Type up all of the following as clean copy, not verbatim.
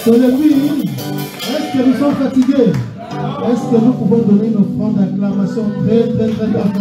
Depuis, est-ce que nous sommes fatigués? Est-ce que nous pouvons donner une offrande d'acclamation très importante?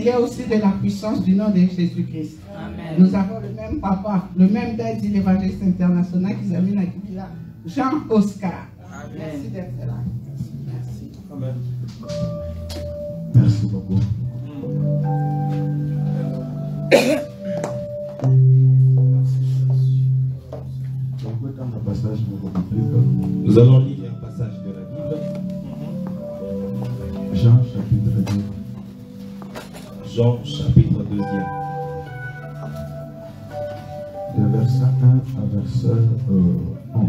il est aussi de la puissance du nom de Jésus-Christ. Nous avons le même papa, le même dad de l'évangéliste international qui s'appelle Nakibila, Jean Oscar. Merci d'être là. Merci. Amen. Merci beaucoup. Nous allons lire un passage de la Bible. Jean chapitre 2. Jean chapitre 2. De verset 1 à verset 11.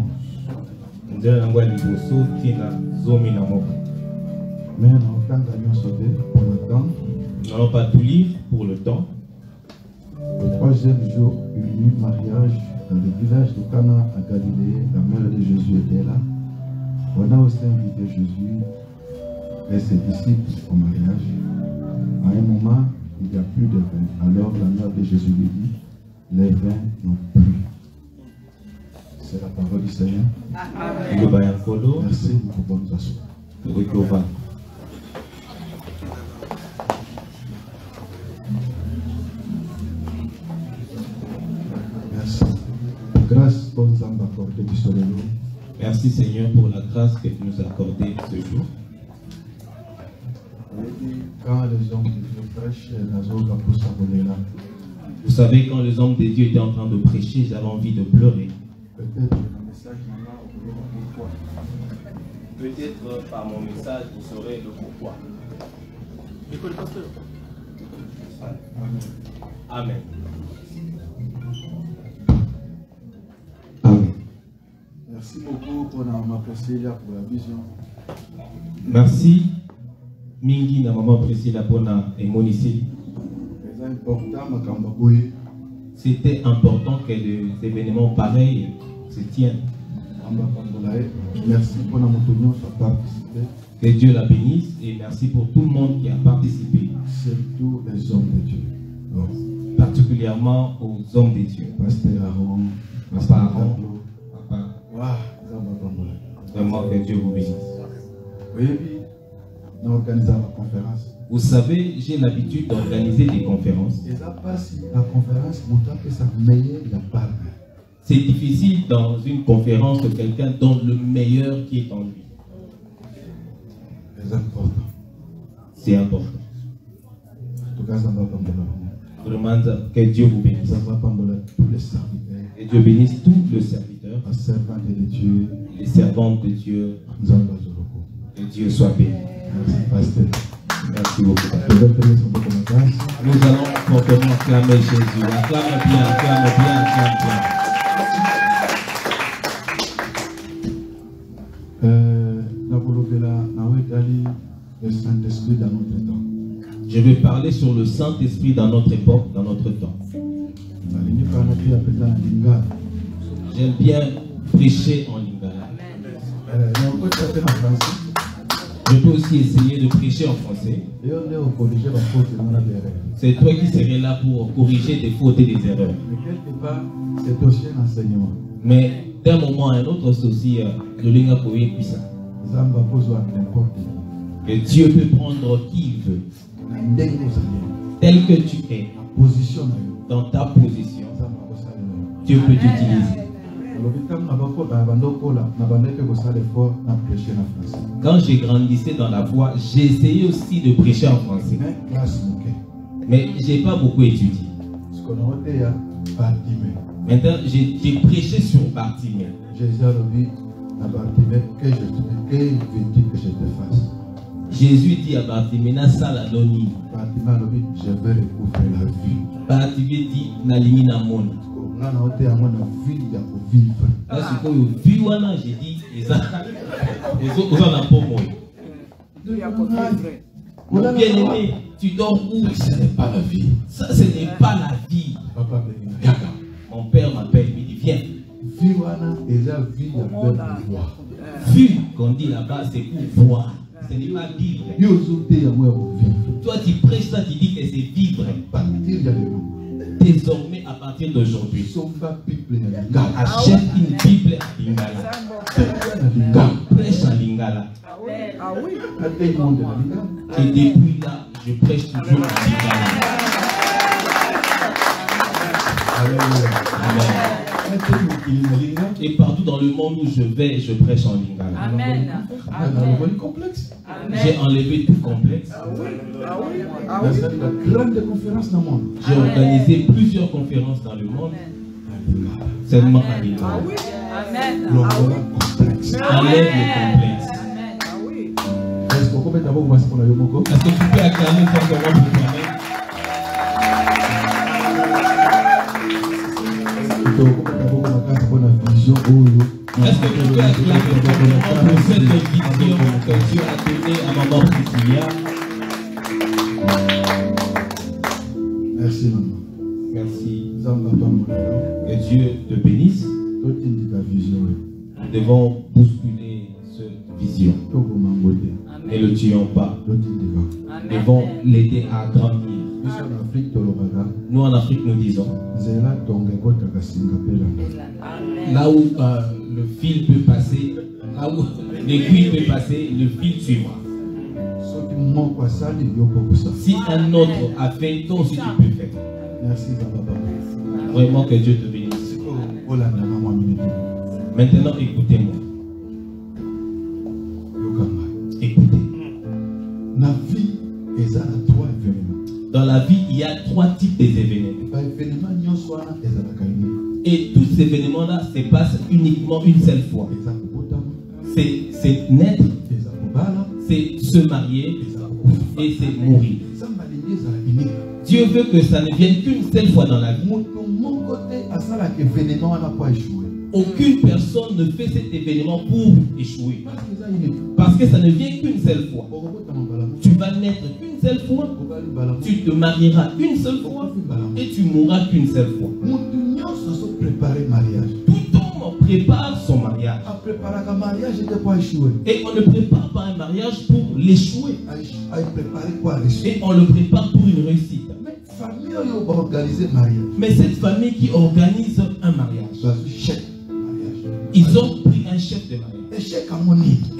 Mais nous pour le temps. Nous n'allons pas tout lire pour le temps. Le troisième jour, il y eut mariage dans le village de Cana à Galilée. La mère de Jésus était là. On a aussi invité Jésus et ses disciples au mariage. À un moment, il n'y a plus de vin. Alors la mère de Jésus lui dit, les vins n'ont plus. C'est la parole du Seigneur. Merci, nous pouvons nous asseoir. Merci. Grâce pour nous accorder du soleil. Merci Seigneur pour la grâce que tu nous as accordée ce jour. Quand les hommes de Dieu prêchent, vous savez, quand les hommes de Dieu étaient en train de prêcher, j'avais envie de pleurer. Peut-être par mon message, vous saurez le pourquoi. Écoute, pasteur. Amen. Amen. Merci beaucoup pour ma Priscilla pour la vision. Merci. Mingi na maman Priscilla pour la émonition. C'était important que des événements pareils se tiennent. Merci pour la montagne qui a participé. Que Dieu la bénisse et merci pour tout le monde qui a participé. Surtout les hommes de Dieu. Particulièrement aux hommes de Dieu. Pasteur Aaron, Papa Aaron, Papa. Vraiment que Dieu vous bénisse. Oui, nous organisons la conférence. Vous savez, j'ai l'habitude d'organiser des conférences. Et ça passe la conférence, montant que ça meilleur la part. C'est difficile dans une conférence que quelqu'un donne le meilleur qui est en lui. C'est important. C'est important. En tout cas, ça va pas me Vraiment que Dieu vous bénisse. Ça va pas me tous les serviteurs. Et Dieu bénisse tous les serviteurs. Les servantes de Dieu. Les servantes de Dieu. Que Dieu soit béni. Merci, pasteur. Merci beaucoup. Nous allons fortement acclamer Jésus. Acclame bien, acclame bien, acclame bien. Le Saint-Esprit dans notre temps. Je vais parler sur le Saint-Esprit dans notre époque, dans notre temps. J'aime bien prêcher en lingala. Je peux aussi essayer de prêcher en français. C'est toi qui serais là pour corriger des fautes et des erreurs. Mais quelque part, c'est aussi un enseignement. Mais d'un moment à un autre, c'est aussi le linga koye puissant. Et Dieu peut prendre qui il veut. Tel que tu es, dans ta position, Dieu peut t'utiliser. Quand j'ai grandissé dans la foi, j'ai essayé aussi de prêcher en français. Mais je n'ai pas beaucoup étudié. Maintenant, j'ai prêché sur Bartimée. Jésus dit à Bartimée, Saladoni. Je vais recouvrer la vie. Bartimée dit, Nalimina Mon. Là, c'est quoi, j'ai dit, les autres en ont pas moi. Mon bien-aimé, tu dors où? Ce n'est pas la vie. Ça, ce n'est pas la vie. Mon père m'appelle, il me dit, viens. Vu qu'on dit là-bas, c'est pour voir. Ce n'est pas vivre. Toi, tu prêches ça, tu dis que c'est vivre. Désormais, à partir d'aujourd'hui, achète une Bible à Lingala. Prêche à Lingala. Et depuis là, je prêche toujours en lingala. Amen. Et partout dans le monde où je vais, je prêche en lingala. Amen. J'ai enlevé tout complexe. J'ai organisé plusieurs conférences dans le monde. Seulement en lingala. Enlève le complexe. Est-ce que tu peux acclamer fortement pour toi-même? Est-ce que tu peux acclamer fortement pour cette vision que Dieu a donnée à maman Priscilla? Merci maman. Merci. Que Dieu te bénisse. Nous devons bousculer cette vision. Ne le tuons pas. Nous devons l'aider à grandir. Nous en Afrique, nous disons là où le fil peut passer, là où l'aiguille peut passer, le fil suivra. Si un autre a fait, toi aussi tu peux faire. Merci. Vraiment que Dieu te bénisse. Maintenant, écoutez-moi. Écoutez. Dans la vie, il y a 3 types d'événements. Et tous ces événements-là se passent uniquement une seule fois. C'est naître, c'est se marier et c'est mourir. Dieu veut que ça ne vienne qu'une seule fois dans la vie. Aucune personne ne fait cet événement pour échouer. Parce que ça ne vient qu'une seule fois. Tu vas naître qu'une seule fois, tu te marieras une seule fois et tu mourras qu'une seule fois. Tout homme prépare son mariage. Et on ne prépare pas un mariage pour l'échouer. Et on le prépare pour une réussite. Mais cette famille qui organise un mariage, ils ont pris un chef de mariage.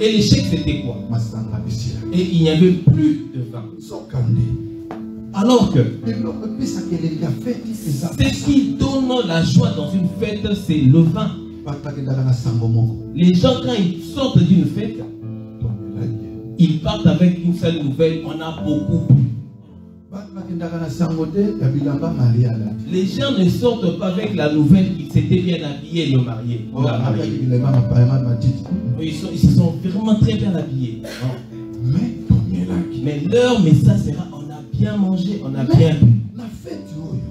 Et l'échec c'était quoi? Et il n'y avait plus de femmes. Alors que ce qui donne la joie dans une fête, c'est le vin. Les gens, quand ils sortent d'une fête, ils partent avec une seule nouvelle: on a beaucoup bu. Les gens ne sortent pas avec la nouvelle qu'ils s'étaient bien habillés, le marié. Ils se sont vraiment très bien habillés. Mais leur message sera: on a bien mangé, on a bien bu.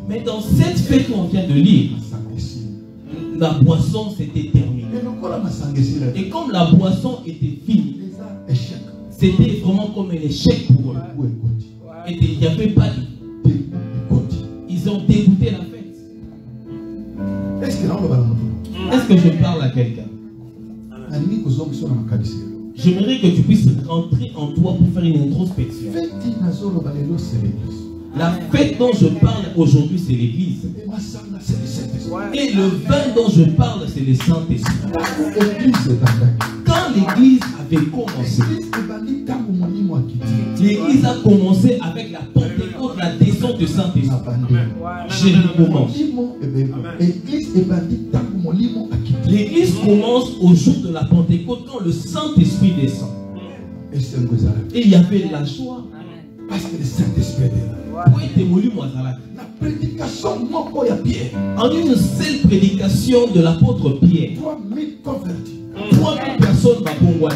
Mais dans cette fête qu'on vient de lire, la boisson s'était terminée. Et comme la boisson était finie, c'était vraiment comme un échec pour eux. Et il n'y avait pas de... Ils ont dégoûté la fête. Est-ce que je parle à quelqu'un? J'aimerais que tu puisses rentrer en toi pour faire une introspection. La fête dont je parle aujourd'hui, c'est l'église. Et le vin dont je parle, c'est le Saint-Esprit. Quand l'église avait commencé, l'église a commencé avec la Pentecôte, la descente du Saint-Esprit. Je recommence. L'église commence au jour de la Pentecôte, quand le Saint-Esprit descend. Et il y avait la joie. Parce que le Saint-Esprit est là. En une seule prédication de l'apôtre Pierre, 3000 personnes vont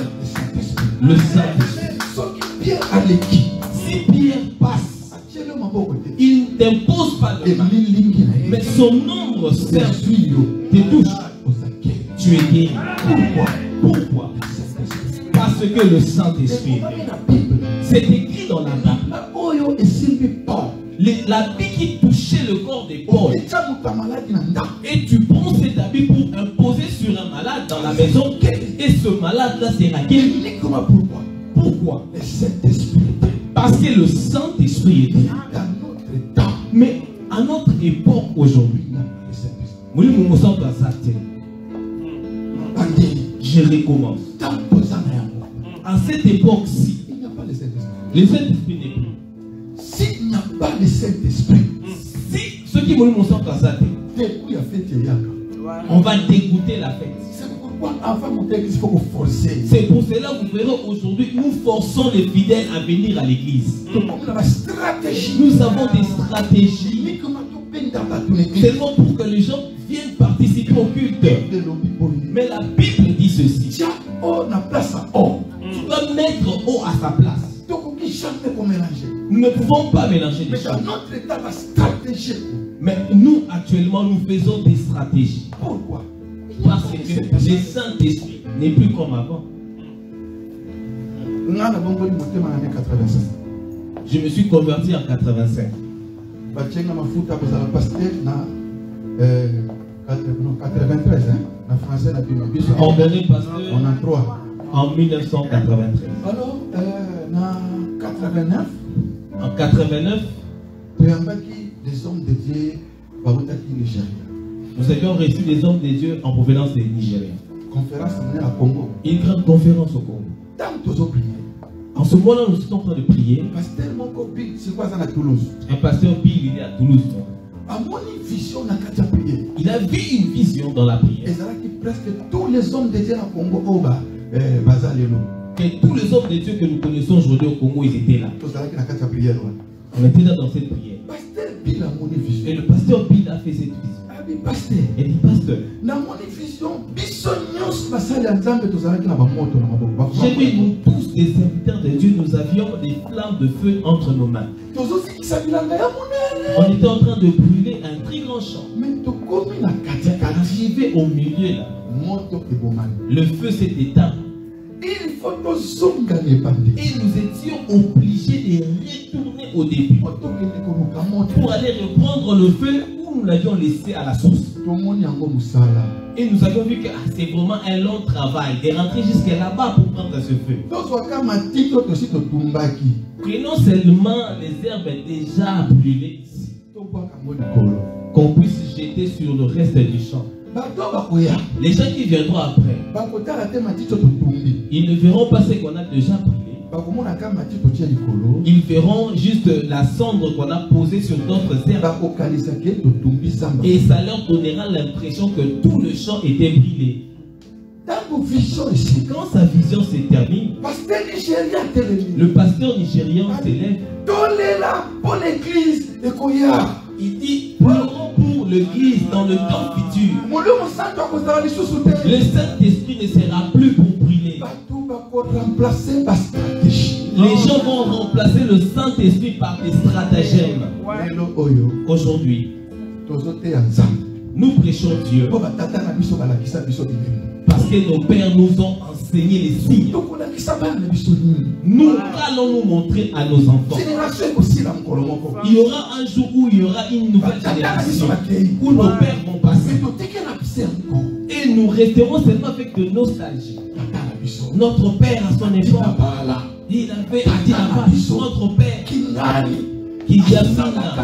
le Saint-Esprit. Si Pierre passe, il ne t'impose pas de mal, mais son nombre te touche. Tu es guéri. Pourquoi? Parce que le Saint-Esprit est là. C'est écrit dans la Bible. La vie qui touchait le corps des Paul. Et tu prends cette habit pour imposer sur un malade dans la maison. Et ce malade-là sera guéri. Pourquoi? Parce que le Saint-Esprit est là. Mais à notre époque aujourd'hui, je recommence. À cette époque-ci, le Saint-Esprit n'est plus. pas le Saint-Esprit, si ceux qui veulent mon sang casate, on va dégoûter la fête. C'est pour cela que vous verrez aujourd'hui, nous forçons les fidèles à venir à l'église. Nous avons des stratégies seulement pour que les gens viennent participer au culte. Mais la Bible dit ceci. Tu dois mettre eau à sa place. Nous ne pouvons pas mélanger les choses. Mais nous, actuellement, nous faisons des stratégies. Pourquoi? Parce que le Saint-Esprit n'est plus comme avant. Je me suis converti en 85. On devait pasteur en 1993. Alors, en 89, des hommes de Dieu nous avions reçu des hommes de Dieu en provenance des Nigériens. Conférence à Congo. Une grande conférence au Congo. En ce moment-là, nous sommes en train de prier. Un pasteur Bill, il est à Toulouse. Il a vu une vision dans la prière. Presque tous les hommes de Dieu à Congo, que tous les hommes de Dieu que nous connaissons aujourd'hui au Congo, ils étaient là. On était là dans cette prière. Et le pasteur Bill a fait cette vision. Il dit, pasteur, j'ai vu nous tous des serviteurs de Dieu, nous avions des flammes de feu entre nos mains. On était en train de brûler un très grand champ. Arrivé au milieu là, le feu s'est éteint. Et nous étions obligés de retourner au début pour aller reprendre le feu où nous l'avions laissé à la source. Et nous avions vu que c'est vraiment un long travail de rentrer jusqu'à là-bas pour prendre ce feu. Prenons seulement les herbes déjà brûlées ici, qu'on puisse jeter sur le reste du champ. Les gens qui viendront après, ils ne verront pas ce qu'on a déjà brûlé. Ils verront juste la cendre qu'on a posée sur d'autres herbes. Et ça leur donnera l'impression que tout le champ était brûlé. Quand sa vision se termine, le pasteur nigérian s'élève. Il dit, pleurons pour l'église dans le temps futur. Le Saint-Esprit ne sera plus pour brûler. Les gens vont remplacer le Saint-Esprit par des stratagèmes. Aujourd'hui, nous prêchons Dieu parce que nos pères nous ont enseigné les signes. Nous allons nous montrer à nos enfants. Il y aura un jour où il y aura une nouvelle génération où nos pères vont passer. Et nous resterons seulement avec de nostalgie. Notre père à son époque, il avait dit notre père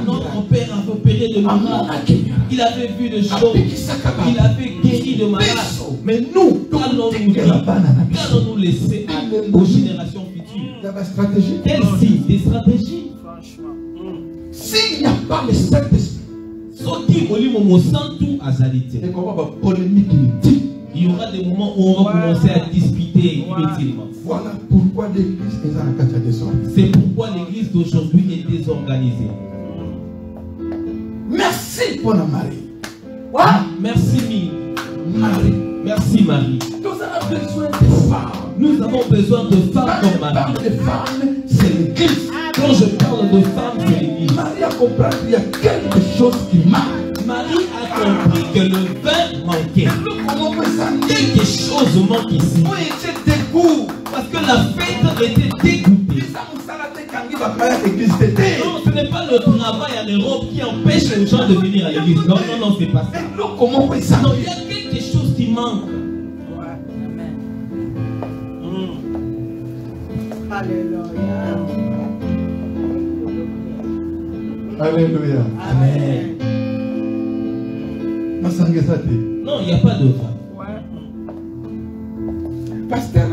notre père avait opéré de malades. Il avait vu des choses. Il avait guéri de malades. Mais nous, qu'allons-nous laisser aux générations futures? Quel signe? Des stratégies. S'il n'y a pas le Saint-Esprit, il y aura des moments où on va commencer à discuter inutilement. Voilà pourquoi l'église est en cas de désordre. C'est pourquoi l'église d'aujourd'hui est désorganisée. Merci pour la Marie. Merci Marie. Merci Marie. Nous avons besoin de femmes comme Marie. C'est l'église. Quand je parle de femmes, c'est l'église. Marie a compris qu'il y a quelque chose qui manque. Marie a compris que le vin manquait. Quelque chose manque ici. Parce que la fête était dégoûtée. Non, ce n'est pas le travail en Europe qui empêche les gens de venir à l'église. Non, c'est pas ça. Non, il y a quelque chose qui manque. Alléluia. Amen. Non, il n'y a pas de femme. pasteur,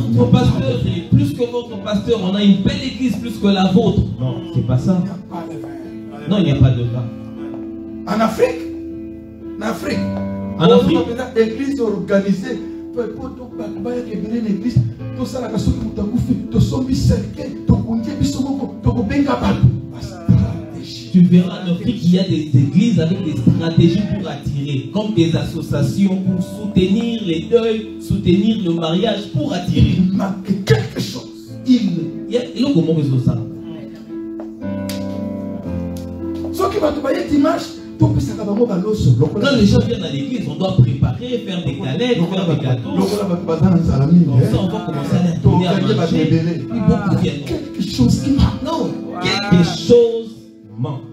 notre pasteur est plus que votre pasteur. On a une belle église plus que la vôtre. Non, c'est pas ça. Non, il n'y a pas de vin. En Afrique, l'église organisée. Tu verras en Afrique qu'il y a des églises avec des stratégies pour attirer, comme des associations pour soutenir les deuils, soutenir le mariage, pour attirer. Il manque quelque chose. Il y a comment résoudre ça? Quand les gens viennent à l'église, on doit préparer, faire des galettes, faire des gâteaux. Comme ça, on va commencer à les donner à manger. Puis beaucoup viennent. Quelque chose qui manque. Non, quelque chose manque.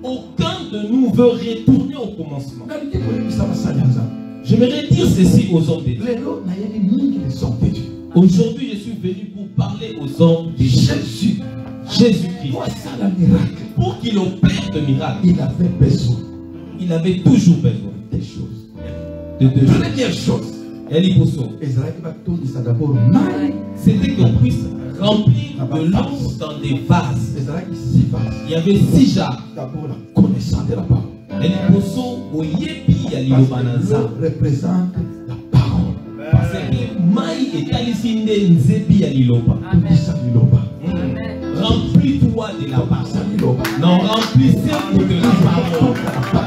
Aucun de nous veut retourner au commencement. J'aimerais dire ceci aux hommes de Dieu. Aujourd'hui, je suis venu pour parler aux hommes de Jésus. Jésus-Christ. Pour qu'il opère de miracles, il avait besoin. Il avait toujours besoin des choses. De deux choses. Première chose. C'était qu'on puisse remplir de l'eau dans des vases. Il y avait 6 jarres. D'abord la connaissance de la parole. L'eau représente la parole. Parce que Maï est alisinde nzebi ya liloba. Remplis-toi de la parole. Non, remplissez-vous de la parole.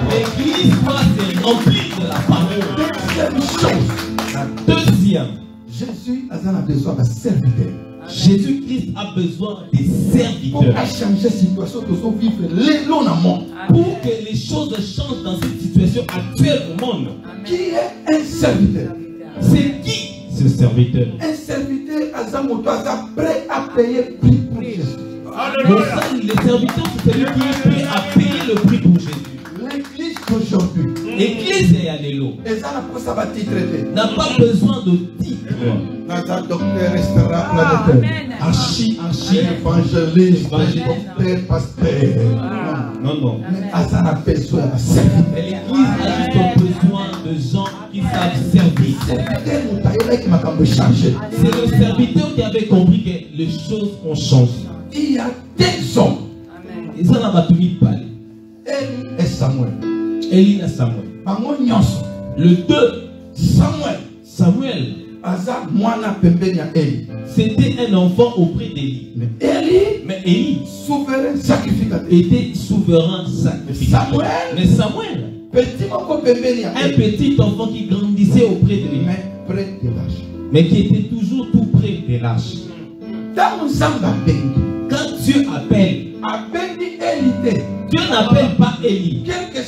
L'église doit se remplir de la parole. Deuxième chose. Deuxième. Jésus a besoin d'un serviteur. Jésus-Christ a besoin des serviteurs. Pour changer la situation que nous vivons dans le monde. Pour que les choses changent dans cette situation actuelle au monde. Qui est un serviteur? C'est qui ce serviteur? Un serviteur est prêt à payer le prix pour Jésus. Le serviteur, c'est celui qui est prêt à payer le prix pour Jésus. L'église d'aujourd'hui, l'église est à l'élo, n'a pas besoin de titre. Docteur, restaurateur, archi, évangéliste, docteur, pasteur. Non. L'église a juste besoin de gens qui savent servir. C'est le serviteur qui avait compris que les choses ont changé. Il y a des hommes. Et ça n'a pas tout mis parler. Élie et Samuel. Élie et Samuel. Le 2. Samuel. C'était un enfant auprès d'Élie. Mais Élie, souverain sacrificateur, était souverain sacrificateur. Mais Samuel, un petit enfant qui grandissait auprès de lui, mais qui était toujours tout près des lâches. Quand Dieu appelle, Dieu n'appelle pas Élie. Quel que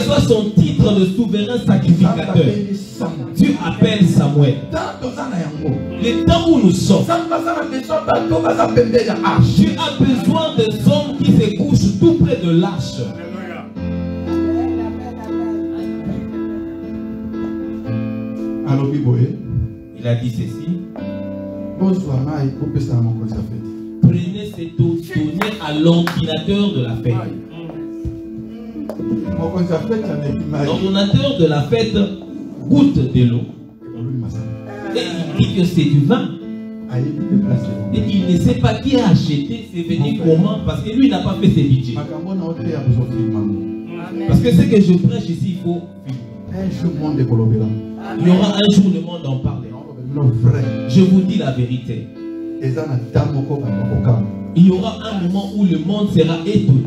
soit son titre de souverain sacrificateur, Dieu appelle Samuel. Le temps où nous sommes, Dieu a besoin des hommes qui se couchent tout près de l'arche. Il a dit ceci. Prenez cette eau, donnez à l'ordinateur de la fête. L'ordinateur de la fête goûte de l'eau. Et il dit que c'est du vin. Et il ne sait pas qui a acheté, c'est venu comment, parce que lui n'a pas fait ses budgets. Parce que ce que je prêche ici, il faut filmer. Il y aura un jour le monde en parler. Je vous dis la vérité. Il y aura un moment où le monde sera étonné.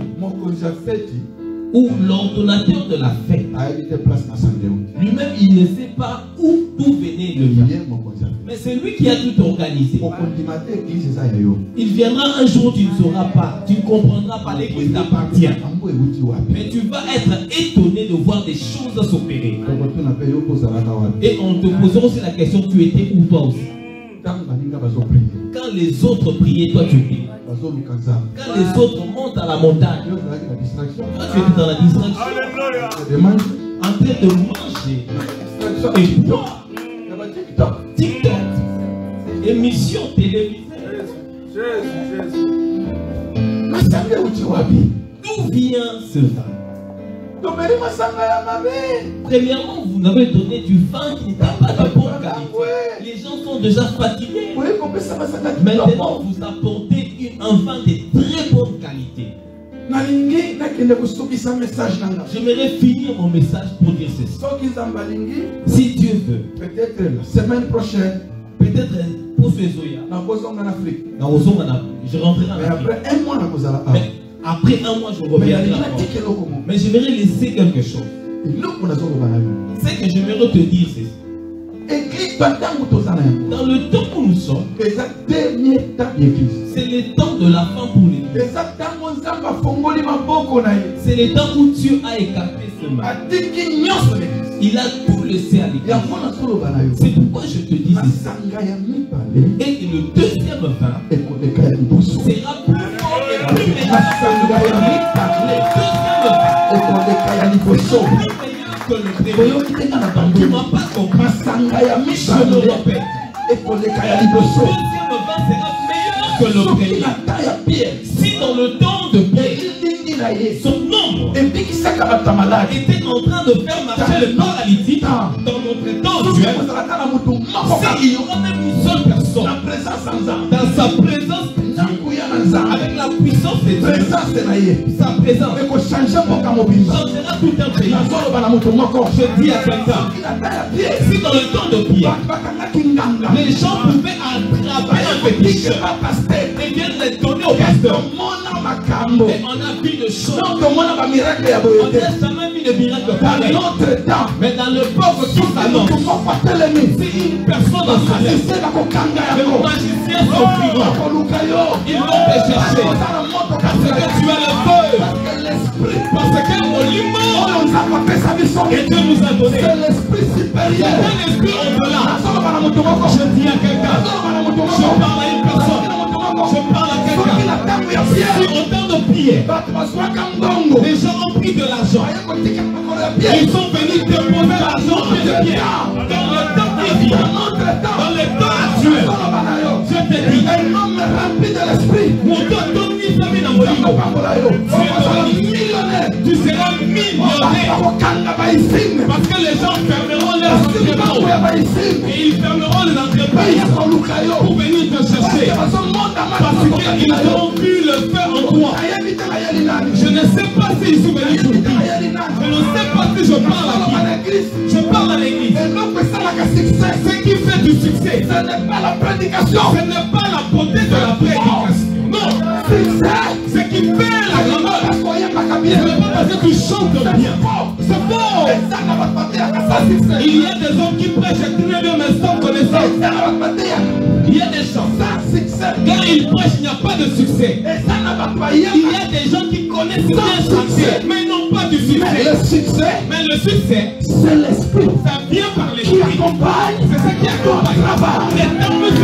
Où l'ordonnateur de la fête, lui-même, il ne sait pas d'où venait le vin. Mais c'est lui qui a tout organisé. Il viendra un jour, tu ne sauras pas, tu ne comprendras pas, l'église t'appartient. Mais tu vas être étonné de voir des choses s'opérer. Et on te posera aussi la question, tu étais où toi aussi? Quand les autres priaient, toi tu pries. Quand les autres montent à la montagne, toi tu étais dans la distraction. En train de manger. Et boire. TikTok. Émission télévisée. D'où vient ce vin? Premièrement, vous n'avez donné du vin qui n'était pas de bonne qualité. Les gens sont déjà fatigués. Maintenant, vous apportez un vin de très bonne qualité. J'aimerais finir mon message pour dire ceci. Si Dieu veut, peut-être la semaine prochaine, peut-être pour ce Zoya, je rentrerai en Afrique. Après un mois, mais après un mois, je reviendrai. Mais j'aimerais laisser quelque chose. C'est que j'aimerais te dire ceci. Dans le temps où nous sommes, c'est le temps de la fin pour l'Église. C'est le temps où Dieu a écarté ce mal. Il a tout laissé à l'Église. C'est pourquoi je te dis ceci. Et le deuxième vin sera plus fort et plus meilleur. Que le premier. Tu ne m'as pas compris. Je le répète. Le deuxième vin sera meilleur que le premier. Si dans le temps de Pierre, son nombre était en train de faire marcher le paralytique dans notre temps actuel, s'il y aura même une seule personne dans sa présence, avec la puissance de Dieu, sa présence changera tout un pays. Je dis à quelqu'un, si dans le temps de Pierre, les gens pouvaient attraper un péticheur et bien les donner au pasteur, et on a vu de choses, on n'a jamais vu de miracles pareils. Mais dans le peuple qui s'annonce, si une personne dans sa tête, le magicien s'offrira, ils vont te chercher parce que tu as le feu, parce que que Dieu nous a donné, c'est l'esprit supérieur, c'est l'esprit au-delà. Je dis à quelqu'un, je parle à une personne, je parle à quelqu'un. Si au temps de Pierre, les gens ont pris de l'argent, ils sont venus déposer l'argent de Pierre. Dans le temps qui vient, dans le temps actuel, je te dis, un homme rempli de l'esprit, tu seras millionnaire parce que les gens fermeront leurs entreprises et ils fermeront les entreprises pour venir te chercher parce qu'ils ont vu le feu en toi. Je ne sais pas s'ils sont venus pour qui. Je ne sais pas si je parle à qui. Je parle à l'église. Ce qui fait du succès, ce n'est pas la prédication, ce n'est pas la beauté de la prédication. Non, ce qui fait la grandeur, ce n'est pas parce que tu chantes bien. C'est faux. Il y a des hommes qui prêchent très bien mais sans connaissance. Il y a des gens, quand ils prêchent, il n'y a pas de succès. Il y a des gens qui connaissent bien chanter mais n'ont pas du succès. Mais le succès, c'est l'esprit. Ça vient par l'esprit. C'est ça qui accompagne. Les termes du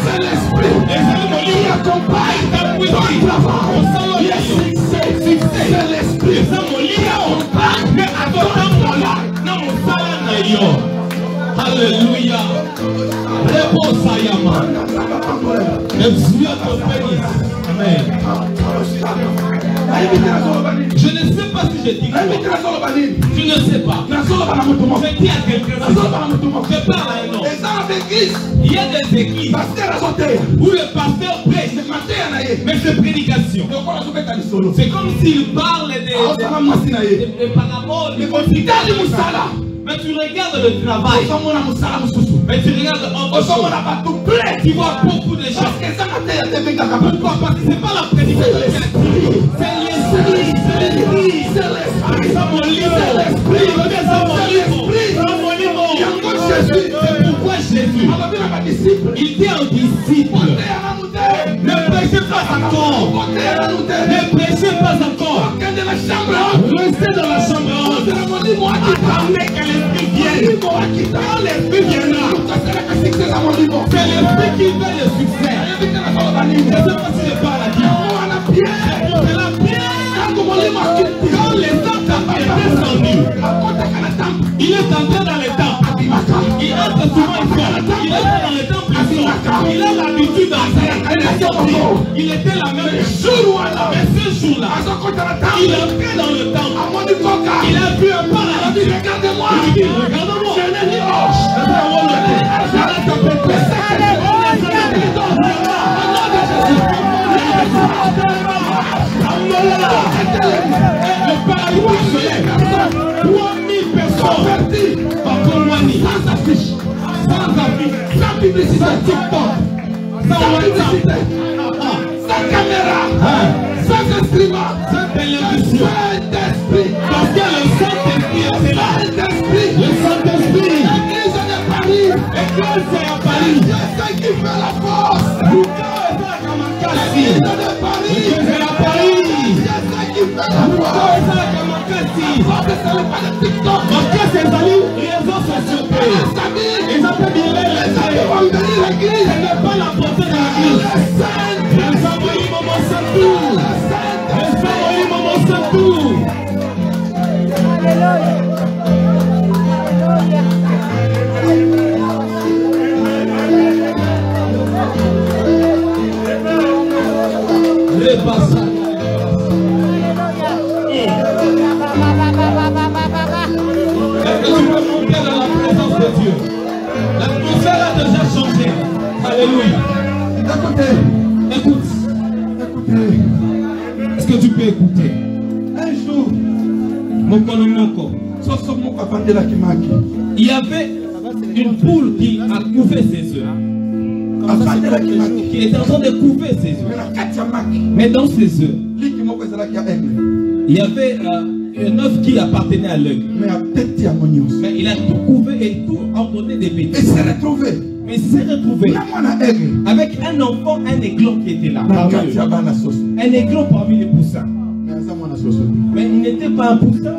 c'est l'esprit qui accompagne ton travail. C'est l'esprit qui accompagne alléluia. Amen. Je ne sais pas si je dis quoi. Je ne sais pas. Je dis à quelqu'un. Je parle à un homme. Il y a des églises où le pasteur prêche, mais c'est prédication. C'est comme s'il parle des paraboles, des mais tu regardes le travail. Mais tu regardes autre chose. Tu vois beaucoup de choses. Pourquoi? Parce que ce n'est pas la prédication. C'est l'esprit. C'est pourquoi Jésus, il dit aux disciples, ne prêchez pas encore. Ne prêchez pas encore. Restez dans la chambre haute. Attendez que l'esprit vienne. Quand l'esprit viendra, c'est l'esprit qui fait le succès. Je ne sais pas si je parle à Dieu. C'est la pierre. Quand les temps est descendu, il est entré dans les temps. Il entre souvent ici. Il est dans les temps puissants. Il Il a l'habitude d'entrer. Il était la même. Mais ce jour-là, il est entré dans le temple. Il a vu un pas. Il a dit, regardez-moi. Il dit, regarde-moi. Le paradis se lève. 3000 personnes par Romani, sans affiche, sans publicité, sans TikTok, sans WhatsApp, sans caméra, sans instrument, sans télévision, Saint-Esprit. Parce que le Saint-Esprit est là. Le Saint-Esprit. L'église est à Paris. L'église est à Paris. C'est ça qui fait la force. L'église est à Paris. L'église est à Paris. C'est ça qui fait la force. Parce que c'est les réseaux sociaux. Ils ont fait bien l'église. Ce n'est pas la portée de l'église. Les envoyés Momo Santou. Les envoyés Momo Santou. Les passages. Est-ce que tu peux monter dans la présence de Dieu? L'atmosphère a déjà changé. Alléluia. Écoute. Est-ce que tu peux écouter? Un jour, il y avait une poule qui a couvé ses œufs. Qui était en train de couver ses œufs. Mais dans ses œufs, il y avait un œuf qui appartenait à l'aigle. Mais il a tout couvé et tout emporté des petits. Il s'est retrouvé. Mais il s'est retrouvé avec un enfant, un aiglon qui était là. Un aiglon parmi les poussins. Mais il n'était pas un poussin.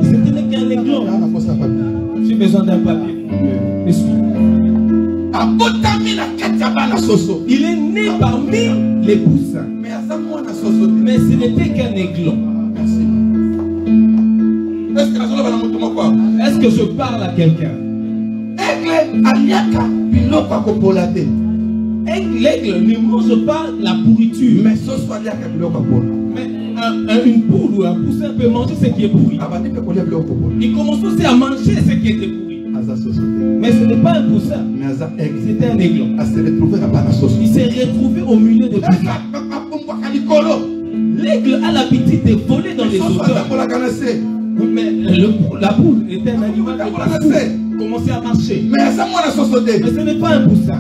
C'était qu'un aiglon. J'ai besoin d'un papier. Me suis. Il est né parmi les poussins. Mais ce n'était qu'un aiglon. Est-ce que je parle à quelqu'un? L'aigle ne mange pas la pourriture. Mais une poule ou un poussin peut manger ce qui est pourri. Il commence aussi à manger ce qui était pourri. Mais ce n'est pas un poussin. C'était un aiglon. Il s'est retrouvé au milieu des poussins. L'aigle a l'habitude de voler dans les hauteurs. Mais la poule était un animal qui commençait à marcher. Mais ce n'est pas un poussin.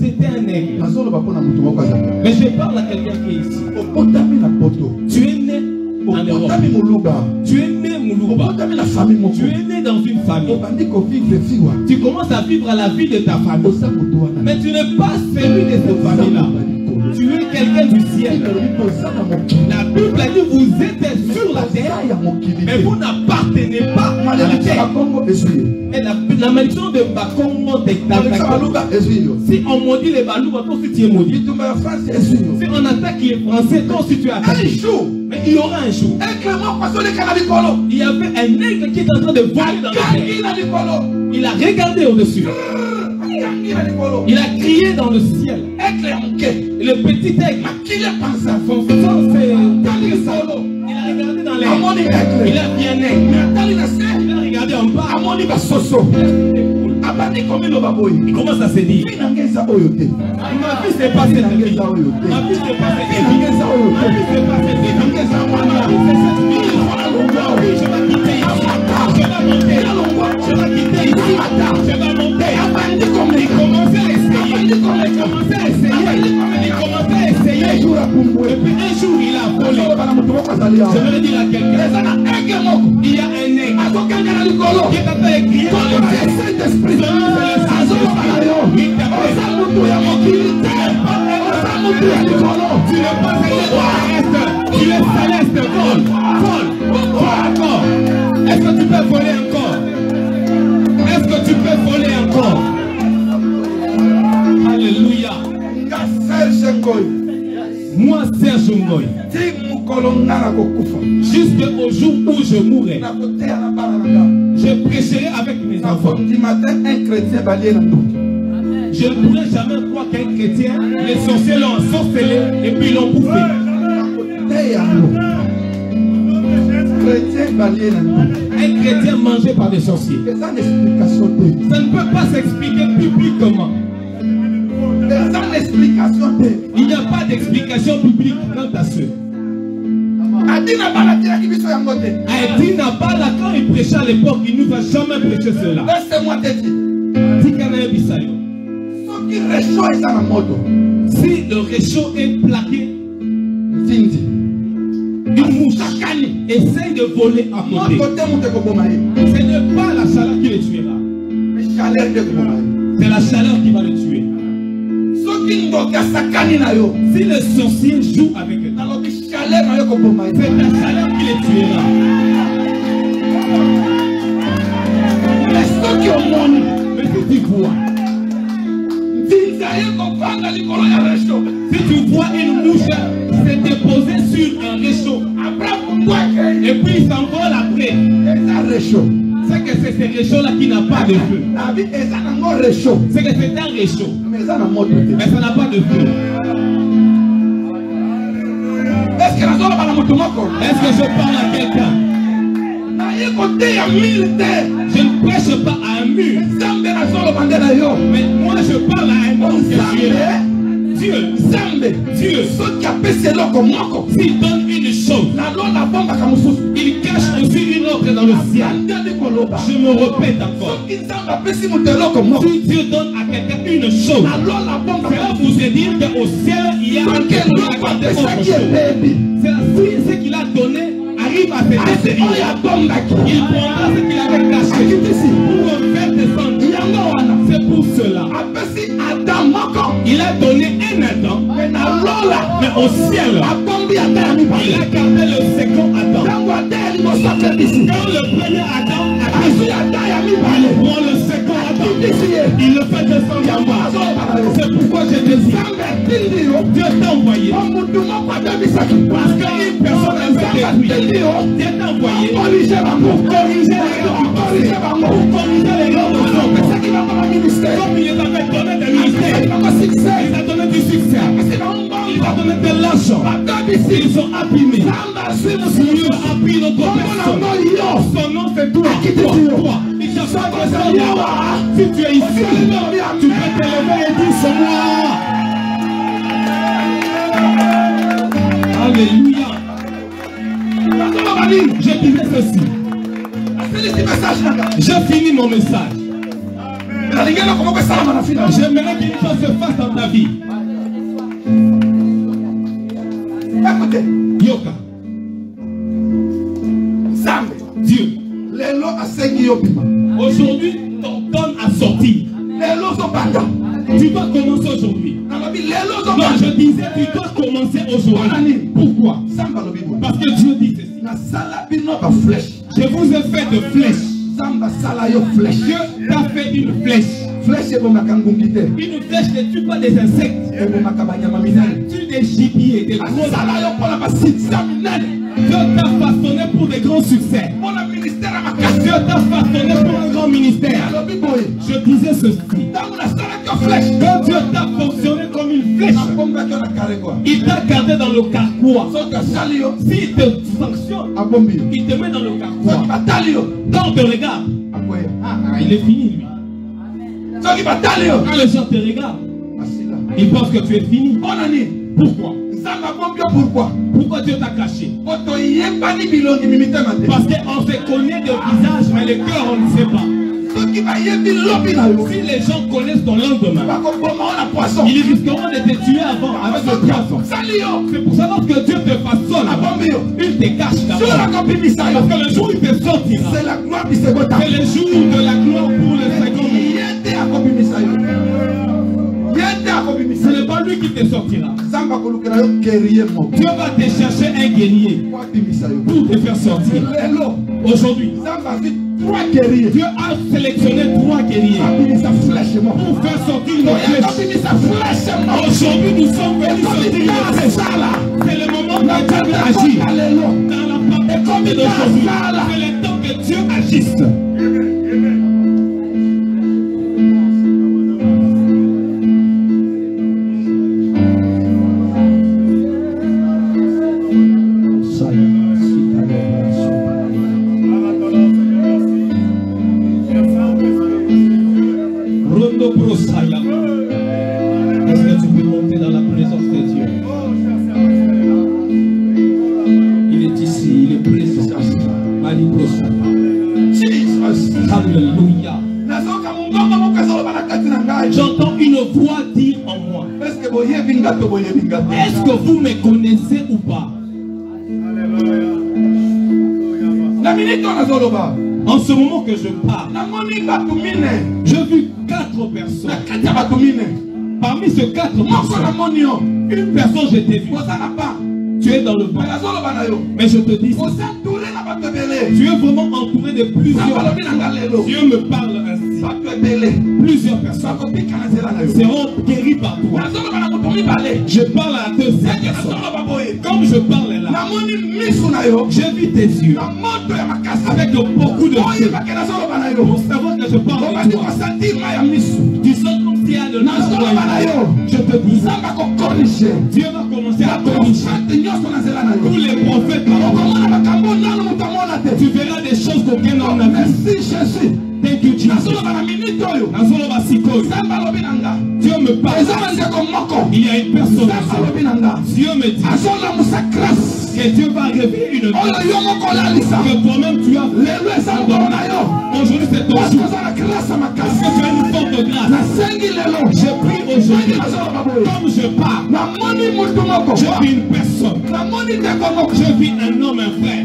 C'était un aigle. Mais je parle à quelqu'un qui est ici. Tu es né en Europe. Tu es né Moulouba. Tu es né dans une famille. Tu commences à vivre à la vie de ta famille. Mais tu n'es pas celui de cette famille-là. Tu es quelqu'un du ciel. La Bible a dit vous êtes sur la terre, mais vous n'appartenez pas à la terre. Et la malédiction de Bakongo t'attaque. Si on maudit les Balouba, toi aussi tu es maudit. Si on attaque les Français, toi aussi tu es attaqué. Mais il y aura un jour. Il y avait un aigle qui était en train de voler dans le ciel. Il a regardé au-dessus. Il a crié dans le ciel. Et le petit aigle, il a regardé dans l'air. Il a vu un aigle. Il a regardé en bas. Il commence à se dire ma vie c'est pas cette vie. Ma vie c'est pas cette vie. Ma vie c'est pas cette vie. Ma vie c'est cette vie. Je vais quitter ici. Je vais quitter ici. Je vais monter. Il commençait à essayer. Il commençait à essayer. Et puis un jour il a volé. Je vais le dire à quelqu'un. Il y a un aigle qui est en train de crier dans le Saint-Esprit. Tu n'es pas céleste, tu es céleste, vole encore. Est-ce que tu peux voler encore? Est-ce que tu peux voler encore? Alléluia. Moi, Serge Ngoy, jusqu'au jour où je mourrai, je prêcherai avec mes enfants. Je ne pourrais jamais croire qu'un chrétien, les sorciers l'ont sorcelé et puis ils l'ont bouffé. Un chrétien mangé par des sorciers. Ça ne peut pas s'expliquer publiquement. Il n'y a pas d'explication publique quant à ceux. Adina Bala, quand il prêchait à l'époque, il ne nous a jamais prêché cela. Si le réchaud est plaqué, une mouche essaye de voler à côté. Ce n'est pas la chaleur qui le tuera. C'est la chaleur qui va le tuer. Si le sorcier joue avec eux, c'est la chaleur qui les tuera. Mais si tu vois, si tu vois une mouche se déposer sur un réchaud, et puis il s'envole après, c'est que c'est ce réchaud-là qui n'a pas de feu. C'est que c'est un réchaud, mais ça n'a pas de feu. Est-ce que je parle à quelqu'un? Je ne prêche pas à un mur. Mais moi je parle à un homme qui est Dieu. S'il donne une chose, il cache aussi une autre dans le ciel. Je me répète encore. Si Dieu donne à quelqu'un une chose, cela voudrait dire qu'au ciel il y a autre chose. C'est ce qu'il a donné arrive à se déterminer. Il prendra ce qu'il avait caché pour le faire descendre. C'est pour cela. Il a donné un Adam, mais au ciel, il a gardé le second Adam. Quand le premier Adam a caché, il prend le second Adam. Il le fait descendre en bas. C'est pourquoi je te dis, Dieu t'a envoyé. Parce qu'une personne a fait Dieu t'a envoyé pour corriger les gens, pour corriger les gens. Comme il t'avait donné des ministères, il t'a donné du succès, il t'a donné de l'argent. Ils sont abîmés. Dieu appuie notre personne. Son nom c'est toi. Il t'a fait toi. Si tu es ici, tu peux te lever et dire c'est moi. Alléluia. Je disais ceci. J'ai fini mon message. J'aimerais qu'une chose se fasse dans ta vie. Écoutez. Yoka. Dieu. Aujourd'hui, ton don a sorti. Tu dois commencer aujourd'hui. Non, je disais, tu dois commencer aujourd'hui. Pourquoi? Parce que Dieu dit ceci. Je vous ai fait de flèches. Dieu t'a fait une flèche. Une flèche ne tue pas des insectes. Elle tue des gibiers, des gros. Dieu t'a façonné pour des grands succès. Dieu t'a façonné pour un grand ministère. Je disais ceci. Quand Dieu t'a fonctionné comme une flèche, il t'a gardé dans le carquois. S'il te sanctionne, il te met dans le carquois. Quand on te regarde, il est fini lui. Quand les gens te regardent, ils pensent que tu es fini. Pourquoi? Pourquoi Dieu t'a caché? Parce qu'on se connaît de visage, mais le cœur on ne sait pas. Si les gens connaissent ton lendemain, ils risqueront de te tuer avant avec le poisson. C'est pour ça que Dieu te façonne. Il te cache d'abord. Parce que le jour où il te sortira, c'est le jour de la gloire pour le second. Ce n'est pas lui qui te sortira. Dieu va te chercher un guerrier pour te faire sortir. Aujourd'hui, Dieu a sélectionné 3 guerriers pour faire sortir nos flèches. Aujourd'hui, nous sommes venus sortir nos flèches. C'est le moment que Dieu veut agir dans la partie d'aujourd'hui. C'est le temps que Dieu agisse. Jesus. Alléluia. J'entends une voix dire en moi. Est-ce que vous me connaissez ou pas? En ce moment que je parle, j'ai vu 4 personnes. Parmi ces 4 personnes, une personne je t'ai vu. Tu es dans le banc. Mais je te dis, tu es vraiment entouré de plusieurs personnes. Dieu me parle ainsi. Plusieurs personnes seront guéries par toi. Je parle à 2 personnes. Comme je parle là, j'ai vu tes yeux avec beaucoup de feu. Pour savoir que je parle de toi, tu sens comme s'il y a de l'eau. Je te dis, Dieu va commencer à corriger tous les prophètes. Tu verras des choses qu'aucun homme n'a vu. Thank you, Jesus. Dieu me parle. Il y a une personne. Dieu me dit que Dieu va révéler une grâce que toi-même tu as. Aujourd'hui c'est ton jour. Parce que tu as une forte grâce. Je prie aujourd'hui. Comme je parle, je vis une personne. Je vis un homme, un frère.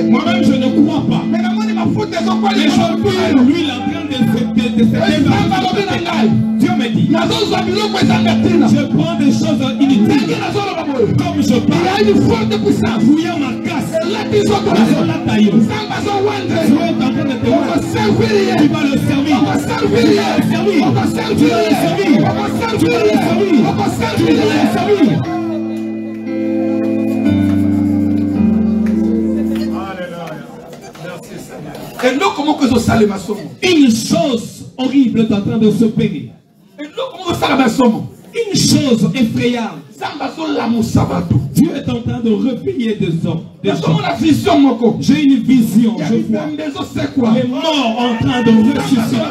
Moi-même je ne crois pas. Les gens pillent l'huile en train de Dieu me dit, je prends des choses inutiles. Comme je parle, fouillant ma casse, tu es en train de te voir. Tu vas le servir. Tu vas le servir. Tu vas le servir. Une chose horrible est en train de se payer. Une chose effrayante. Dieu est en train de repayer des hommes. J'ai une vision. Je vois les morts en train de ressusciter.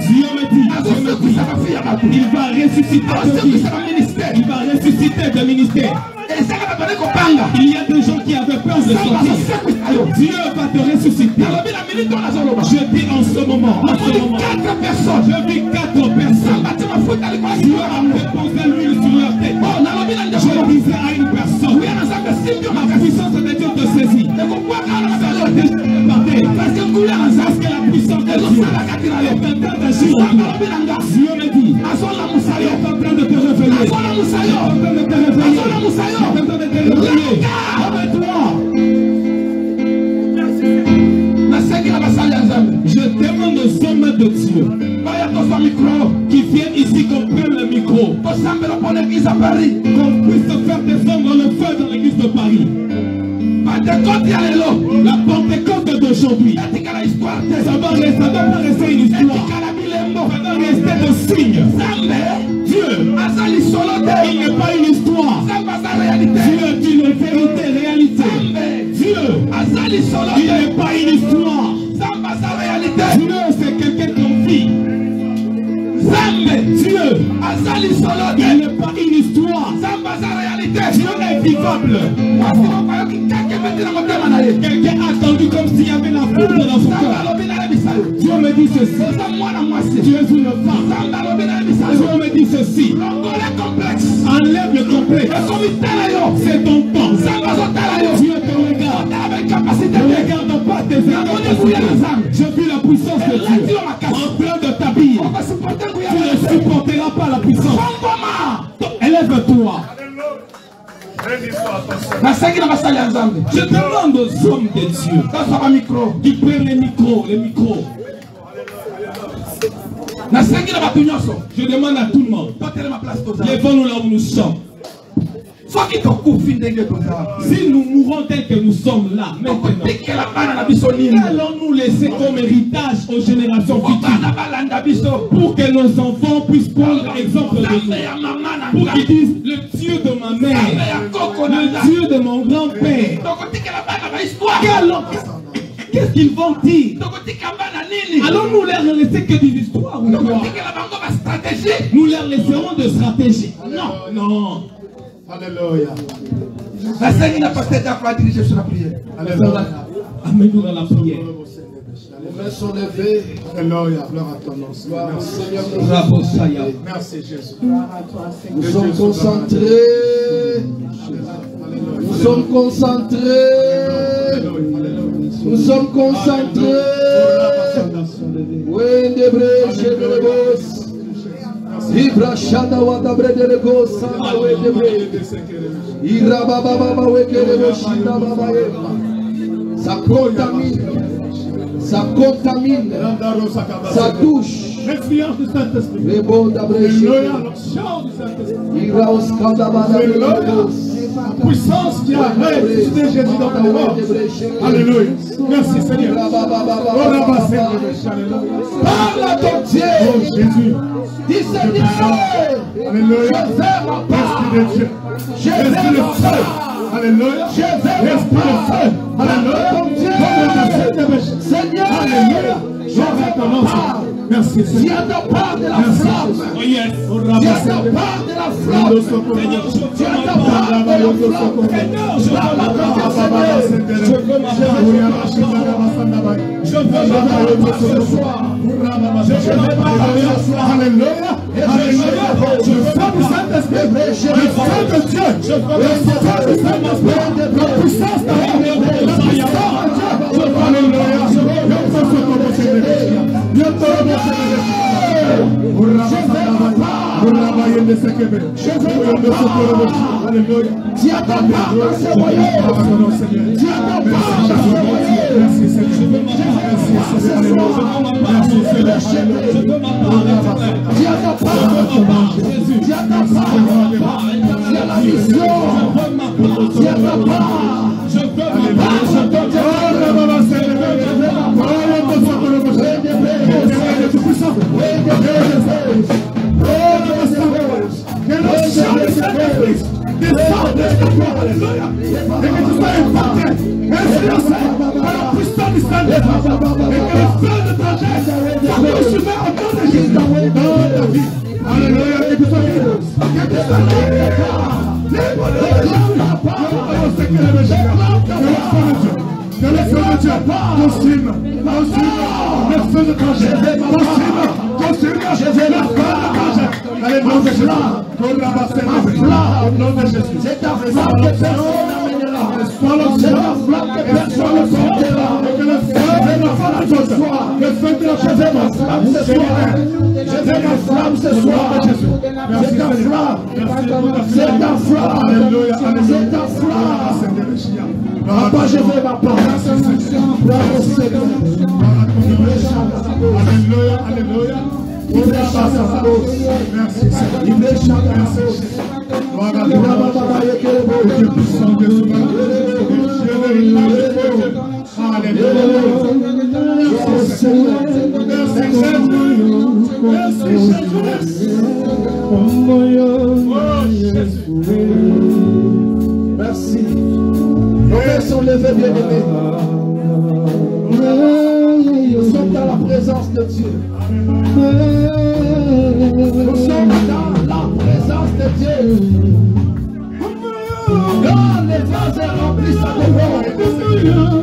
Dieu me dit, il va ressusciter de vie. Il va ressusciter de ministère. Il y a des gens qui avaient peur de sortir. Dieu va te ressusciter. Je dis en ce moment, je vis 4 personnes. Dieu a déposé l'huile sur leur tête. Je disais à une personne, la puissance de Dieu te saisit. Parce que la puissance de Dieu est en train d'agir en toi. Dieu me dit, il est en train de te révéler. Il est en train de te révéler. Je demande aux hommes de Dieu qui viennent ici, qu'on prenne le micro, qu'on puisse faire descendre le feu dans l'église de Paris. La Pentecôte d'aujourd'hui, ça va pas rester une histoire, ça va rester de signe. Dieu, il n'est pas une histoire. Dieu est une vérité, réalité. Dieu, il n'est pas une histoire. Dieu, c'est quelqu'un qu'on vit. Dieu, il n'est pas une histoire. Dieu est vivable. Quelqu'un a attendu comme s'il y avait la foudre dans son cœur. Dieu me dit ceci. Dieu est une femme. Dieu me dit ceci. Enlève le complexe. C'est ton temps. Dieu te regarde. Ne regarde pas tes incapacités. Je vis la puissance de Dieu en train de t'habiller. Tu ne supporteras pas la puissance. Élève-toi. Je demande aux hommes de Dieu qui prennent les micros. Je demande à tout le monde. Lèvons-nous là où nous sommes. Si nous mourons tels que nous sommes là, maintenant, allons-nous laisser comme héritage aux générations futures pour que nos enfants puissent prendre exemple de nous, pour qu'ils disent le Dieu de ma mère, le Dieu de mon grand-père. Qu'est-ce qu'ils vont dire? Allons-nous leur laisser que des histoires ou quoi? Nous leur laisserons de stratégie? Non. Alléluia. La Seigneur n'a pas tête à diriger sur la prière. Alléluia. Amène-nous dans la prière. Les mains sont levées. Alléluia, gloire à ton nom. Merci Jésus. Nous sommes concentrés. Nous sommes concentrés. Nous sommes concentrés. Oui, Debre, Chedebos. Ibra Shada Wadabre de Legos, Samawe Debre. Ira Baba Baba Wekerebo Shida Baba Eva. Ça contamine. Ça contamine, ça touche. L'influence du Saint-Esprit. Les bons d'abrégé. La puissance qui a ressuscité Jésus dans ta mort. Alléluia. Merci Seigneur. Parle à ton Dieu. Oh Jésus. Dis Seigneur. Alléluia. Je vais ma part. Esprit de Dieu. Je vais Esprit de ma feu. part. Alléluia. Je vais ma Esprit de part. feu. Alléluia. Seigneur. Alléluia. Je vais commencer. Merci Seigneur. Viens de part de la flamme. Oh yes. Viens de part de la flamme. Viens de part de la flamme. Je veux ma part ce soir. Alléluia. Alléluia. Je veux du Saint-Esprit. Le feu de Dieu. Le feu du Saint-Esprit. La puissance de Dieu. Alléluia. C'est ta flamme que personne n'amènera. C'est ta flamme que personne ne sortira. Je veux ma flamme ce soir. Je veux ma flamme ce soir. Je veux ma flamme ce soir. C'est ta flamme. C'est ta flamme. C'est ta flamme. Papa, je veux ma part. Bravo Seigneur. Alléluia. Alléluia. Merci Merci. Nos mains sont levées, bien-aimés. Nous sommes dans la présence de Dieu. Nous sommes dans la présence de Dieu. Quand les vases sont remplis à l'eau,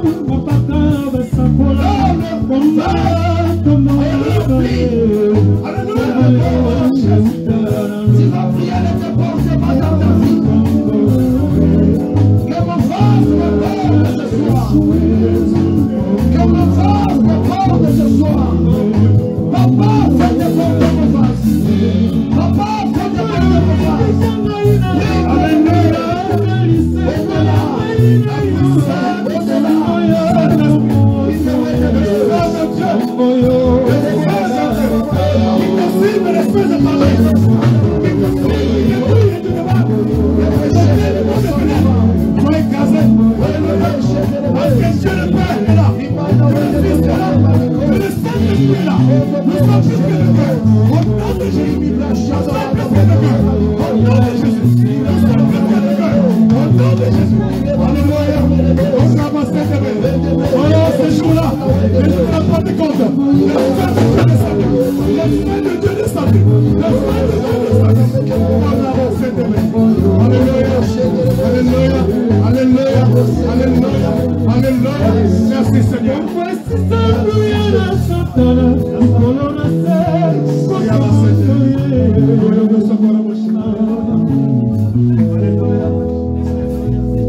tu vas prier les dépenses dans ta vie. Que mon vase me porte ce soir. Que mon vase me porte ce soir. Papa, fais des bons de mon vase. Papa, fais des bons de mon vase. Alléluia. Au-delà. Nous sommes Merci Seigneur.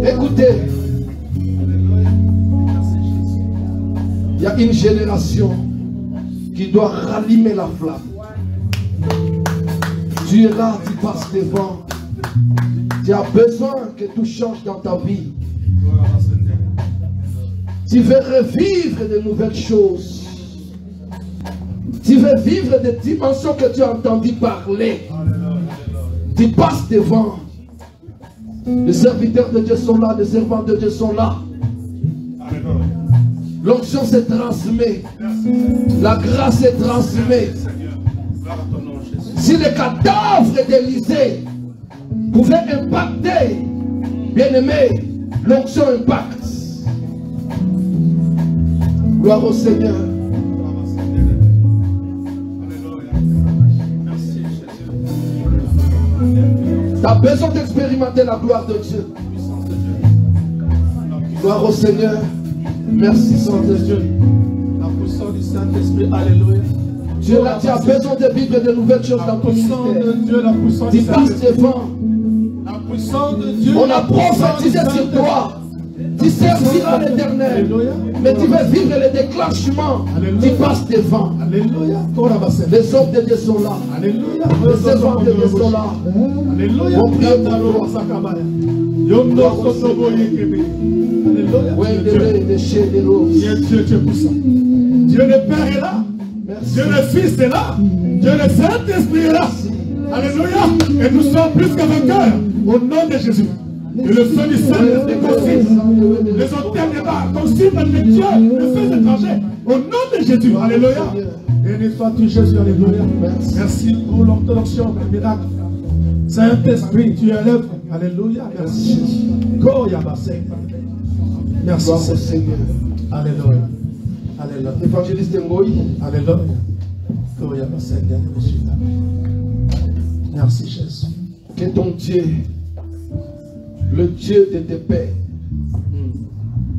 Écoutez, il y a une génération qui doit rallumer la flamme. Tu es là, tu passes devant. Tu as besoin que tout change dans ta vie. Tu veux revivre de nouvelles choses. Tu veux vivre des dimensions que tu as entendu parler. Tu passes devant. Les serviteurs de Dieu sont là, les servants de Dieu sont là. L'onction se transmet. La grâce se transmet. Si le cadavre d'Élysée pouvait impacter, bien aimé, l'onction impacte. Gloire au Seigneur. Tu as besoin d'expérimenter la gloire de Dieu. Gloire au Seigneur. Merci Saint-Esprit. La puissance du Saint-Esprit, alléluia. Dieu là, tu as besoin de vivre de nouvelles choses dans ton ministère. Tu passes devant. La puissance de Dieu. On a prophétisé sur toi. Tu serviras l'Éternel. Mais tu veux vivre le déclenchement. Tu passes devant. Alléluia. Les hommes de Dieu sont là. Alléluia. Les servants de Dieu sont là. Alléluia. On prie pour toi. Dieu est puissant. Dieu le Père est là. Dieu le Fils est là. Dieu le Saint-Esprit est là. Alléluia. Et nous sommes plus que vainqueurs. Au nom de Jésus. Et le sang du Saint-Esprit consume les hôtels des bas, consume les dieux, les faits étrangers. Au nom de Jésus. Alléluia. Béni sois-tu Jésus. Alléluia. Merci pour l'orthodoxie, le miracle. Saint-Esprit, tu es l'œuvre. Alléluia. Merci Jésus. Merci Seigneur. Alléluia. Alléluia. Évangéliste Ngoï. Alléluia. Merci Jésus. Que ton Dieu, le Dieu de tes pères,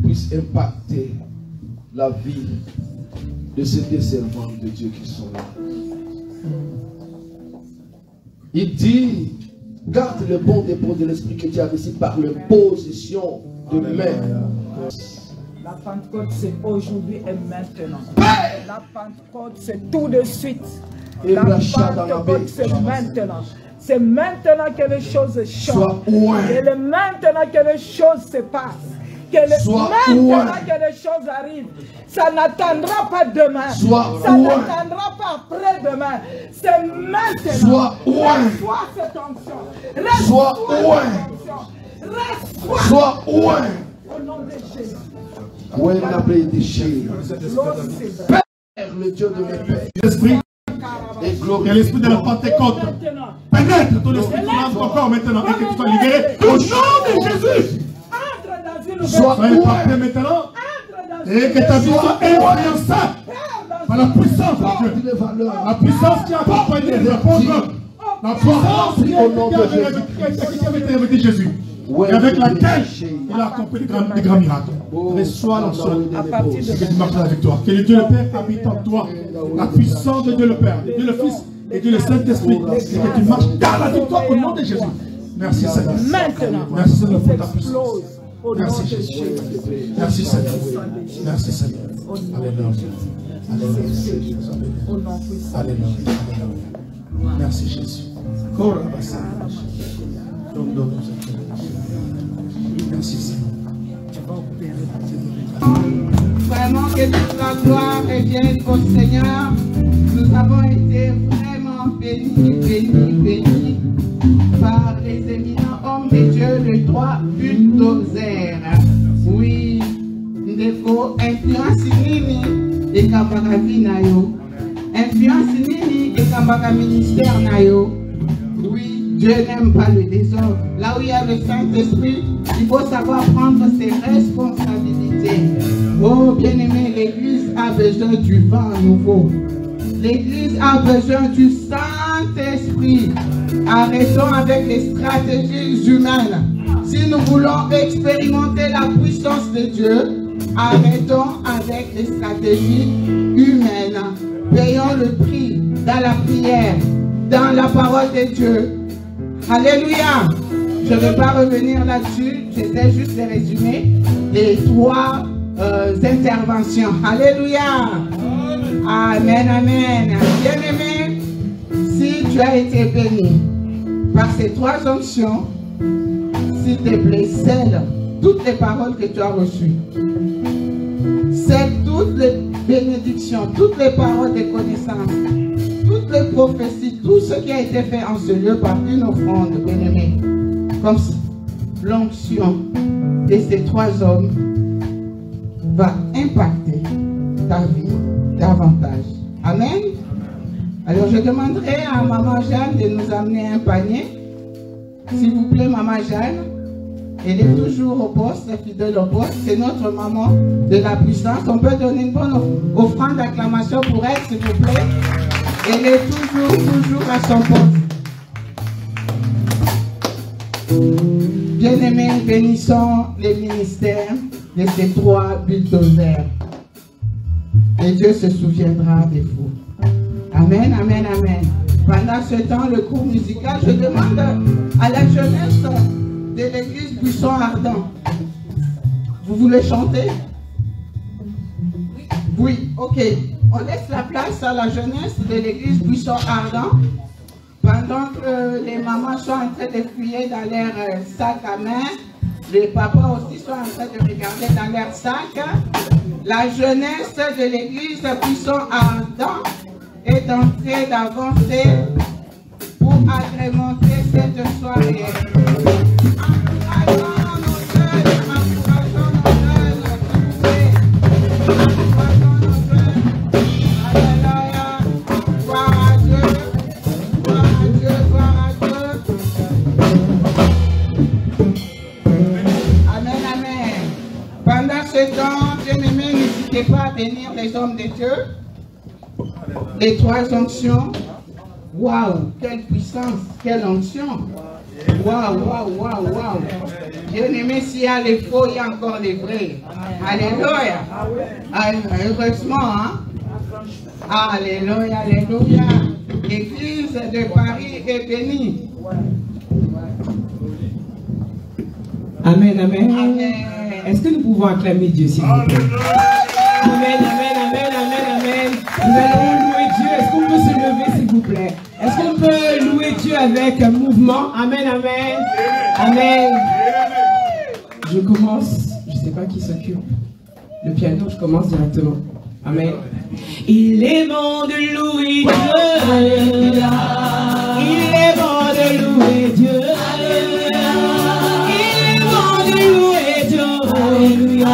puisse impacter la vie de ces deux servants de Dieu qui sont là. Il dit, garde le bon dépôt de l'esprit que tu as reçu par l'imposition de main. La Pentecôte, c'est aujourd'hui et maintenant. La Pentecôte, c'est tout de suite. La Pentecôte, c'est maintenant. C'est maintenant que les choses changent. Et le maintenant que les choses se passent. Que maintenant que les choses arrivent. Ça n'attendra pas demain. Ça n'attendra pas après-demain. C'est maintenant. Reçois cette onction. Sois loin. Au nom de Jésus. Père, le Dieu de mes pères. L'esprit et l'esprit de la Pentecôte pénètre ton esprit, ton corps maintenant et que tu sois libéré au nom de Jésus. Sois impacté maintenant et que ta vie soit influencée par la puissance de Dieu. La puissance qui a accompagné les apôtres. La puissance qui a été avec Jésus. Et avec laquelle il a accompli des grands miracles. Reçois l'onction et que tu marches dans la victoire. Que le Dieu le Père habite en toi. La puissance de Dieu le Père, de Dieu le Fils et Dieu le Saint-Esprit. Et que tu marches dans la victoire au nom de Jésus. Merci Seigneur. Merci Seigneur pour ta puissance. Merci Jésus. Merci Seigneur. Merci Seigneur. Alléluia. Alléluia. Alléluia. Merci Jésus. Merci Seigneur. Vraiment que toute la gloire revienne au Seigneur. Nous avons été vraiment bénis par les éminents hommes de Dieu, les trois bulldozers. Oui, ndeko influence nini ekambaka vie na yo. Influence nini ekambaka ministère na yo. Oui, Dieu n'aime pas le désordre. Là où il y a le Saint-Esprit, il faut savoir prendre ses responsabilités. Oh, bien-aimé, l'Église a besoin du vent nouveau. L'Église a besoin du Saint-Esprit. Arrêtons avec les stratégies humaines. Si nous voulons expérimenter la puissance de Dieu, Arrêtons avec les stratégies humaines. Payons le prix dans la prière, dans la parole de Dieu. Alléluia. Je ne vais pas revenir là-dessus. J'essaie juste de résumer les 3 interventions. Alléluia. Amen, amen. Bien-aimé, si tu as été béni par ces 3 onctions, s'il te plaît, scelle toutes les paroles que tu as reçues. Scelle toutes les bénédictions, toutes les paroles de connaissance, toutes les prophéties, tout ce qui a été fait en ce lieu par une offrande, bien-aimé. Comme l'onction de ces 3 hommes va impacter ta vie davantage. Amen. Alors je demanderai à Maman Jeanne de nous amener un panier. S'il vous plaît, Maman Jeanne. Elle est toujours au poste, fidèle au poste. C'est notre maman de la puissance. On peut donner une bonne offrande d'acclamation pour elle, s'il vous plaît. Elle est toujours à son poste. Bien-aimés, bénissons les ministères de ces 3 bulldozers. Et Dieu se souviendra des vous. Amen, amen, amen. Pendant ce temps, le cours musical, je demande à la jeunesse de l'église Buisson Ardent. Vous voulez chanter? Oui, ok. On laisse la place à la jeunesse de l'église Buisson Ardent pendant que les mamans sont en train de fouiller dans leur sac à main. Les papas aussi sont en train de regarder dans leur sac. La jeunesse de l'église Buisson Ardent est en train d'avancer pour agrémenter cette soirée. Encourageons nos jeunes, encourageons nos jeunes, encourageons nos jeunes. Alléluia. Gloire à Dieu, gloire à Dieu, gloire à Dieu. Amen, amen. Pendant ce temps, bien-aimés, n'hésitez pas à bénir les hommes de Dieu. Les 3 onctions. Waouh, quelle puissance, quelle onction. Waouh, waouh, waouh, waouh. Bien-aimé, s'il y a les faux, il y a encore les vrais. Alléluia. Heureusement, hein. Alléluia, alléluia. L'église de Paris est bénie. Amen, amen. Amen. Est-ce que nous pouvons acclamer Dieu, s'il vous plaît? Amen, amen, amen, amen, amen. Nous allons louer Dieu. Est-ce qu'on peut se lever, s'il vous plaît? Est-ce qu'on peut louer Dieu avec un mouvement? Amen, amen. Amen. Je commence. Je ne sais pas qui s'occupe. Le piano, je commence directement. Amen. Il est bon de louer Dieu. Alléluia. Il est bon de louer Dieu. Alléluia. Il est bon de louer Dieu. Alléluia.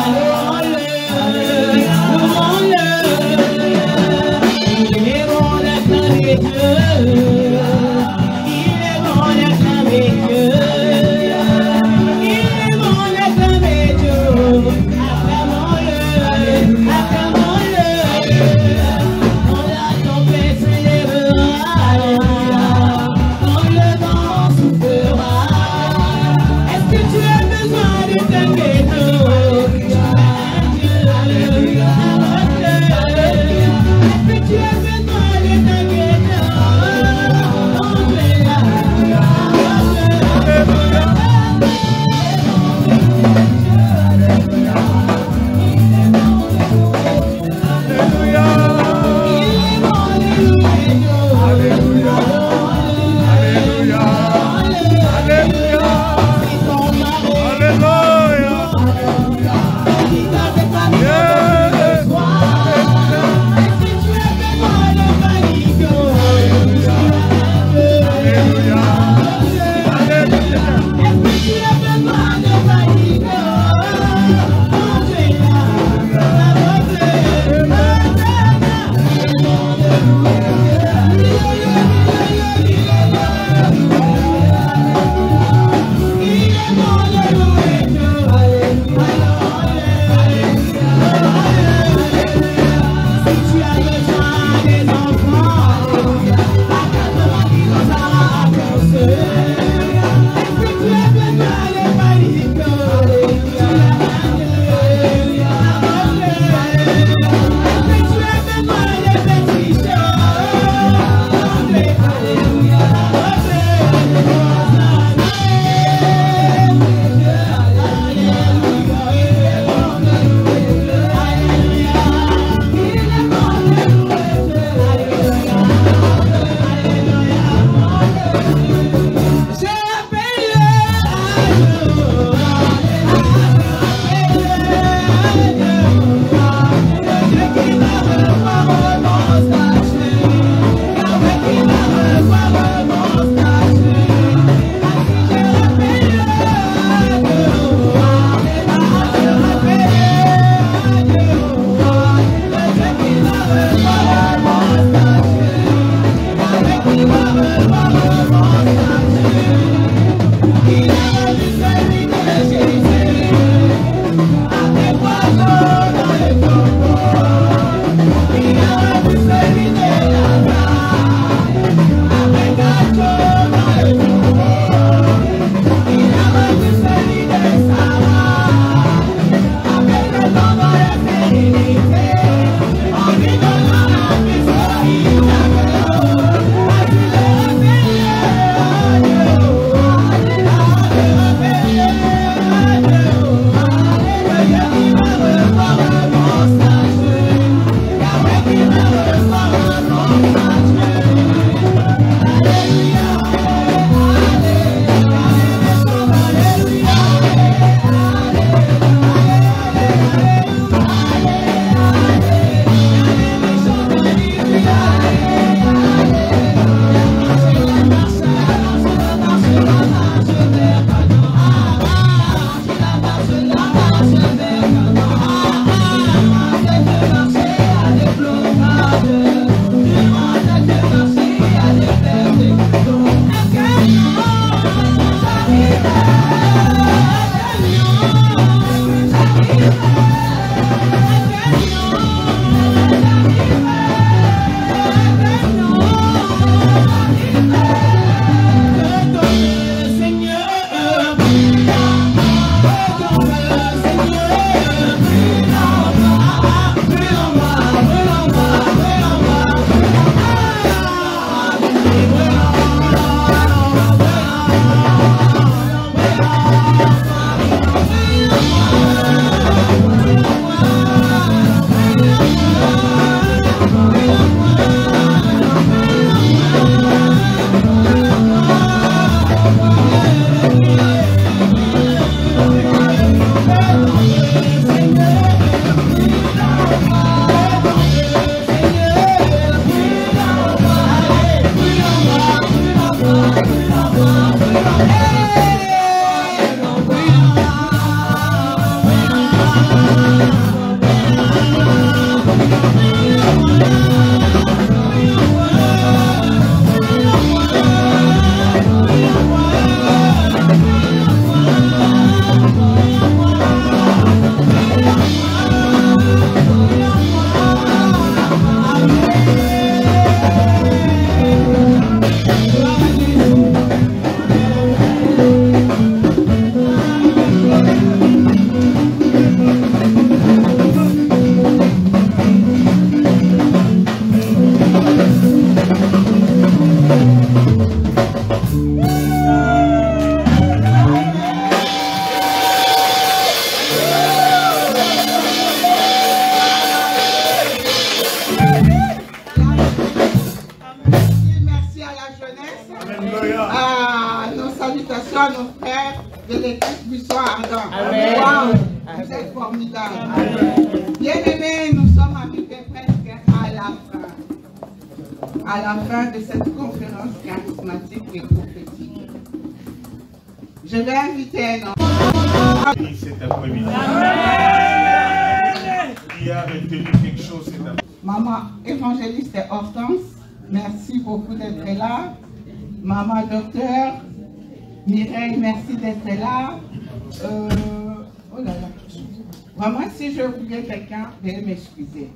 Je vais inviter un homme. Cet après-midi. Il a retenu quelque chose cet après-midi. Maman évangéliste Hortense, merci beaucoup d'être là. Maman docteur Mireille, merci d'être là. Oh là là. Vraiment, si je oubliais quelqu'un, veuillez m'excuser.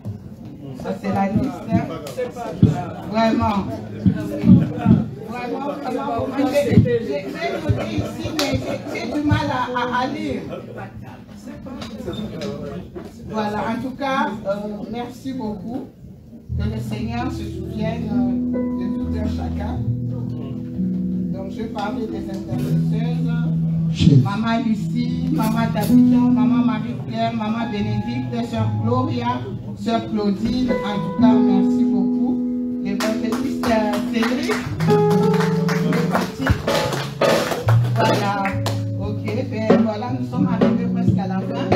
Ça, c'est la liste. Vraiment. Vraiment, j'ai noté ici, mais j'ai du mal à lire. Voilà, en tout cas, merci beaucoup. Que le Seigneur se souvienne de tout un chacun. Donc, je parlais des intercesseurs. Maman Lucie, Maman Tabitha, Maman Marie-Claire, Maman Bénédicte, Sœur Gloria, Sœur Claudine. En tout cas, merci beaucoup. L'évangéliste Cédric. Voilà, ok, ben voilà, nous sommes arrivés presque à la fin,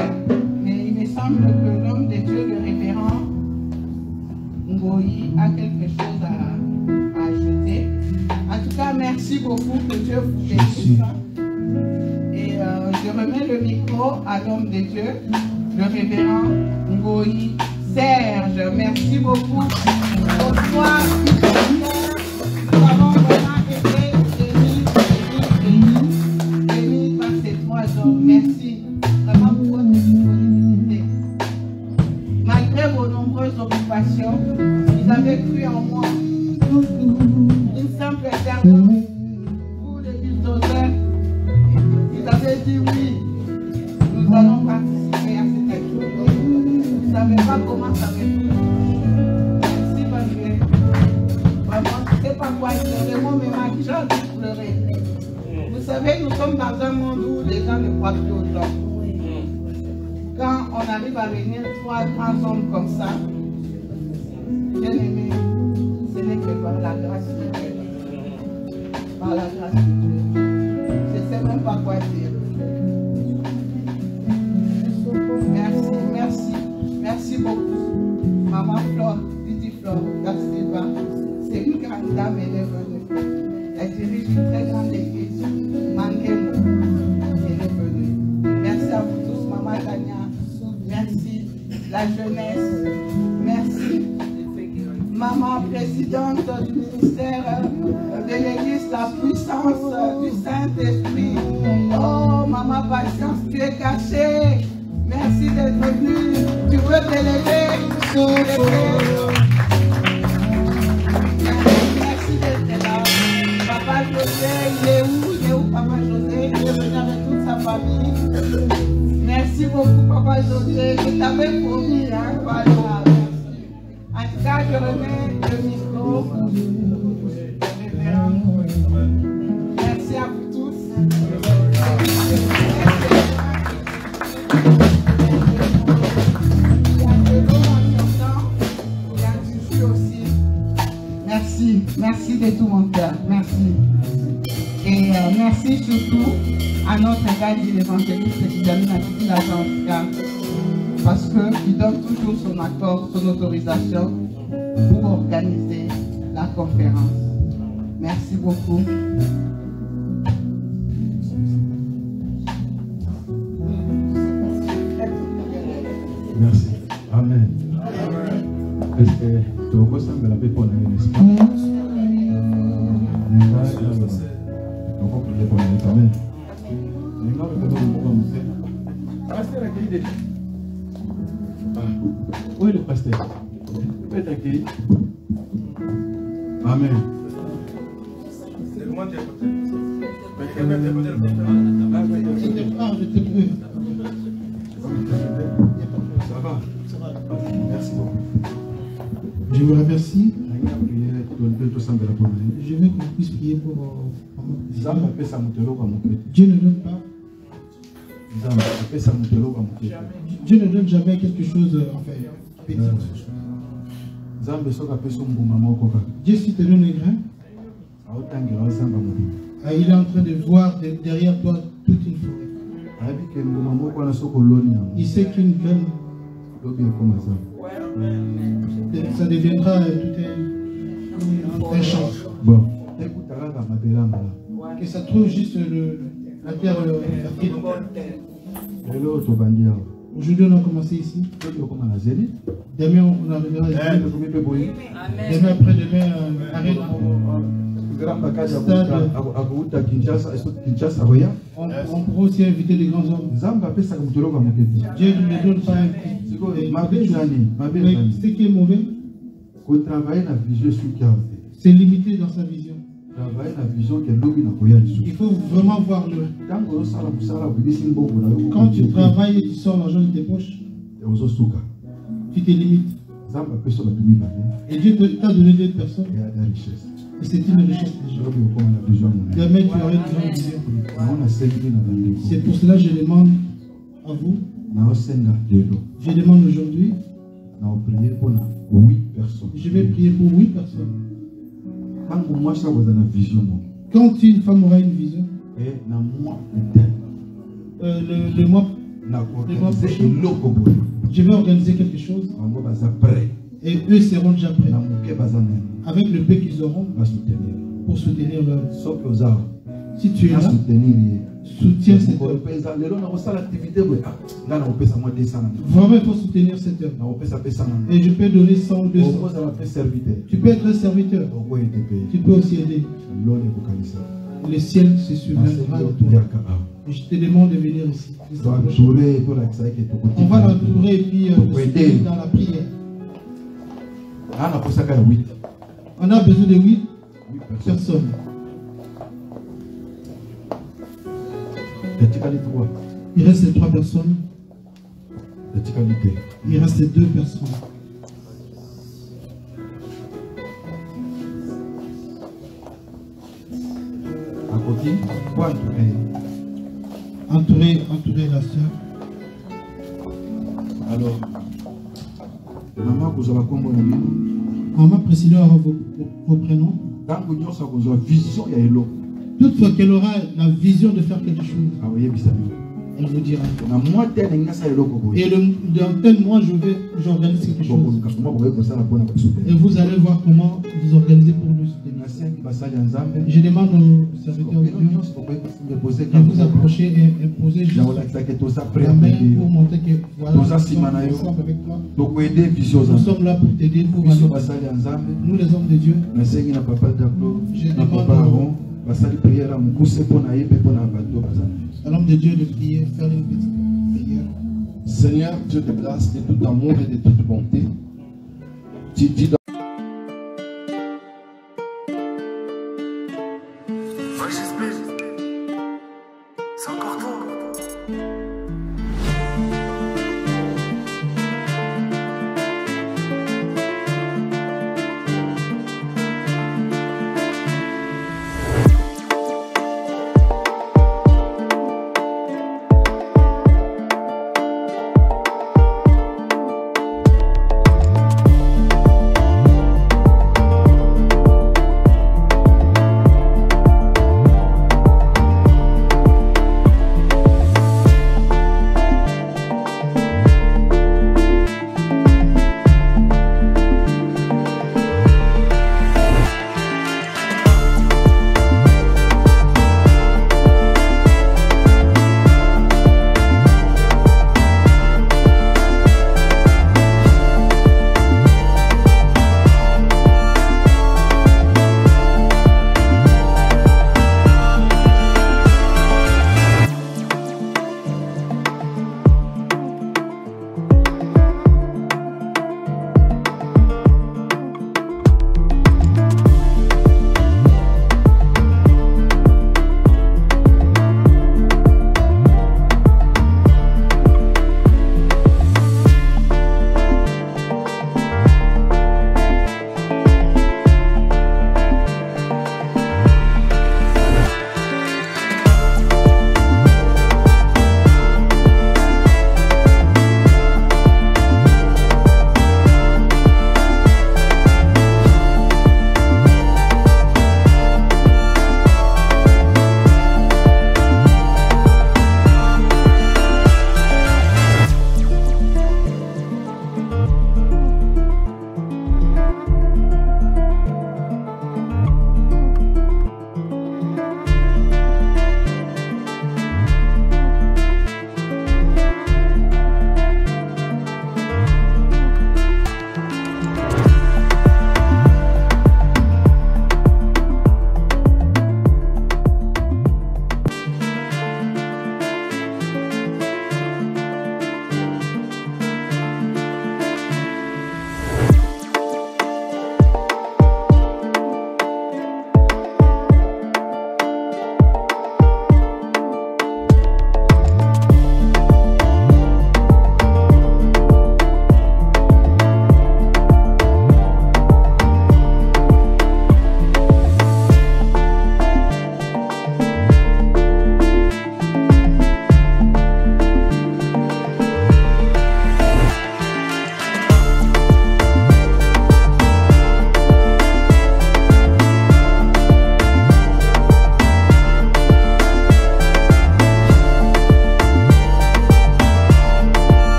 mais il me semble que l'homme de Dieu, le révérend Ngoyi, a quelque chose à ajouter. En tout cas, merci beaucoup, que Dieu vous bénisse. Et je remets le micro à l'homme de Dieu, le révérend Ngoyi Serge. Merci beaucoup. Bonsoir. Nous avons vraiment été bénis par ces 3 hommes. Merci vraiment pour votre disponibilité. Malgré vos nombreuses occupations, vous avez cru en moi. Une simple servante pour les bulldozers. Vous avez dit oui. Nous allons participer à cette activité. Vous ne savez pas comment ça va être. Merci parce que vraiment, je ne sais pas quoi pleurer. Moi, mes mains, j'ai envie de pleurer. Vous savez, nous sommes dans un monde où les gens ne croient plus aux gens. Quand on arrive à venir 3 grands hommes comme ça, bien aimé, ce n'est que par la grâce de Dieu. Par la grâce de Dieu. Je ne sais même pas quoi dire. Merci, merci, merci beaucoup. Maman Flore, Didi Flore, Gastelba, c'est une grande dame, elle est venue. Elle dirige une très grande église, Mangemo, elle est venue. Merci à vous tous, Maman Tania, merci, la jeunesse, merci. Maman présidente du ministère de l'église, la puissance du Saint-Esprit. Oh, Maman Patience, tu es cachée. Merci d'être venu. Tu veux t'élever sur les pieds. Merci d'être là. Papa José, il est où Papa José? Il est venu avec toute sa famille. Merci beaucoup, Papa José. Je t'avais promis, hein, voilà. En tout cas, je remets le micro. Merci à vous tous. Merci, merci de tout mon cœur, merci. Et merci surtout à notre gars de l'évangéliste qui termine à toute l'agence, parce qu'il donne toujours son accord, son autorisation pour organiser la conférence. Merci beaucoup. Merci. Amen. Est-ce que tu ressembles à la paix pour la n'est-ce pas? Où est le pasteur? Il peut être accueilli. Amen. Ça va? Merci beaucoup. Je vous remercie. Je veux qu'on puisse prier pour Dieu ne donne pas. Dieu ne donne jamais quelque chose petit. Dieu s'il te donne un grain, il est en train de voir derrière toi toute une forêt. Il sait qu'une graine, ça deviendra tout un champ. Bon. Que ça trouve juste la terre fertile. Aujourd'hui, on a commencé ici. Demain, on arrivera à demain, après-demain, arrête. On pourra aussi inviter les grands hommes. Dieu ne donne pas un petit. Mais ce qui est mauvais, c'est limité dans sa vision. Il faut vraiment voir le. Quand tu travailles et tu sors l'argent de tes poches, tu te limites. Et Dieu t'a donné d'autres personnes. Et c'est une richesse déjà. Demain, tu aurais une vision. C'est pour cela que je demande à vous. Je demande aujourd'hui. Je vais prier pour 8 personnes. Quand une femme aura une vision, le mois prochain, je vais organiser quelque chose. Et eux seront déjà prêts. Avec le peu qu'ils auront pour soutenir leur. Si tu es là, soutiens cette œuvre. Vraiment, il faut soutenir cette œuvre. Et je peux donner 100 ou 200. Tu peux être un serviteur. Tu peux aussi aider. Le ciel se souviendra de toi. Et je te demande de venir ici. On va l'entourer et puis dans la prière. On a besoin de 8 personnes. Il reste 3 personnes. Il reste 2 personnes. Entourer la soeur. Alors, Maman Priscilla aura vos prénoms. Toutefois qu'elle aura la vision de faire quelque chose, elle vous dira. Et dans tel mois, j'organise quelque chose. Et vous allez voir comment vous organisez pour nous soutenir. Je demande aux serviteurs de Dieu de vous approcher et poser juste la main pour montrer que voilà, nous sommes avec toi. Nous sommes là pour t'aider, pour nous les hommes de Dieu. Je demande à l'homme de Dieu de prier, faire une petite prière. Seigneur, Dieu de grâce, de tout amour et de toute bonté, tu dis dans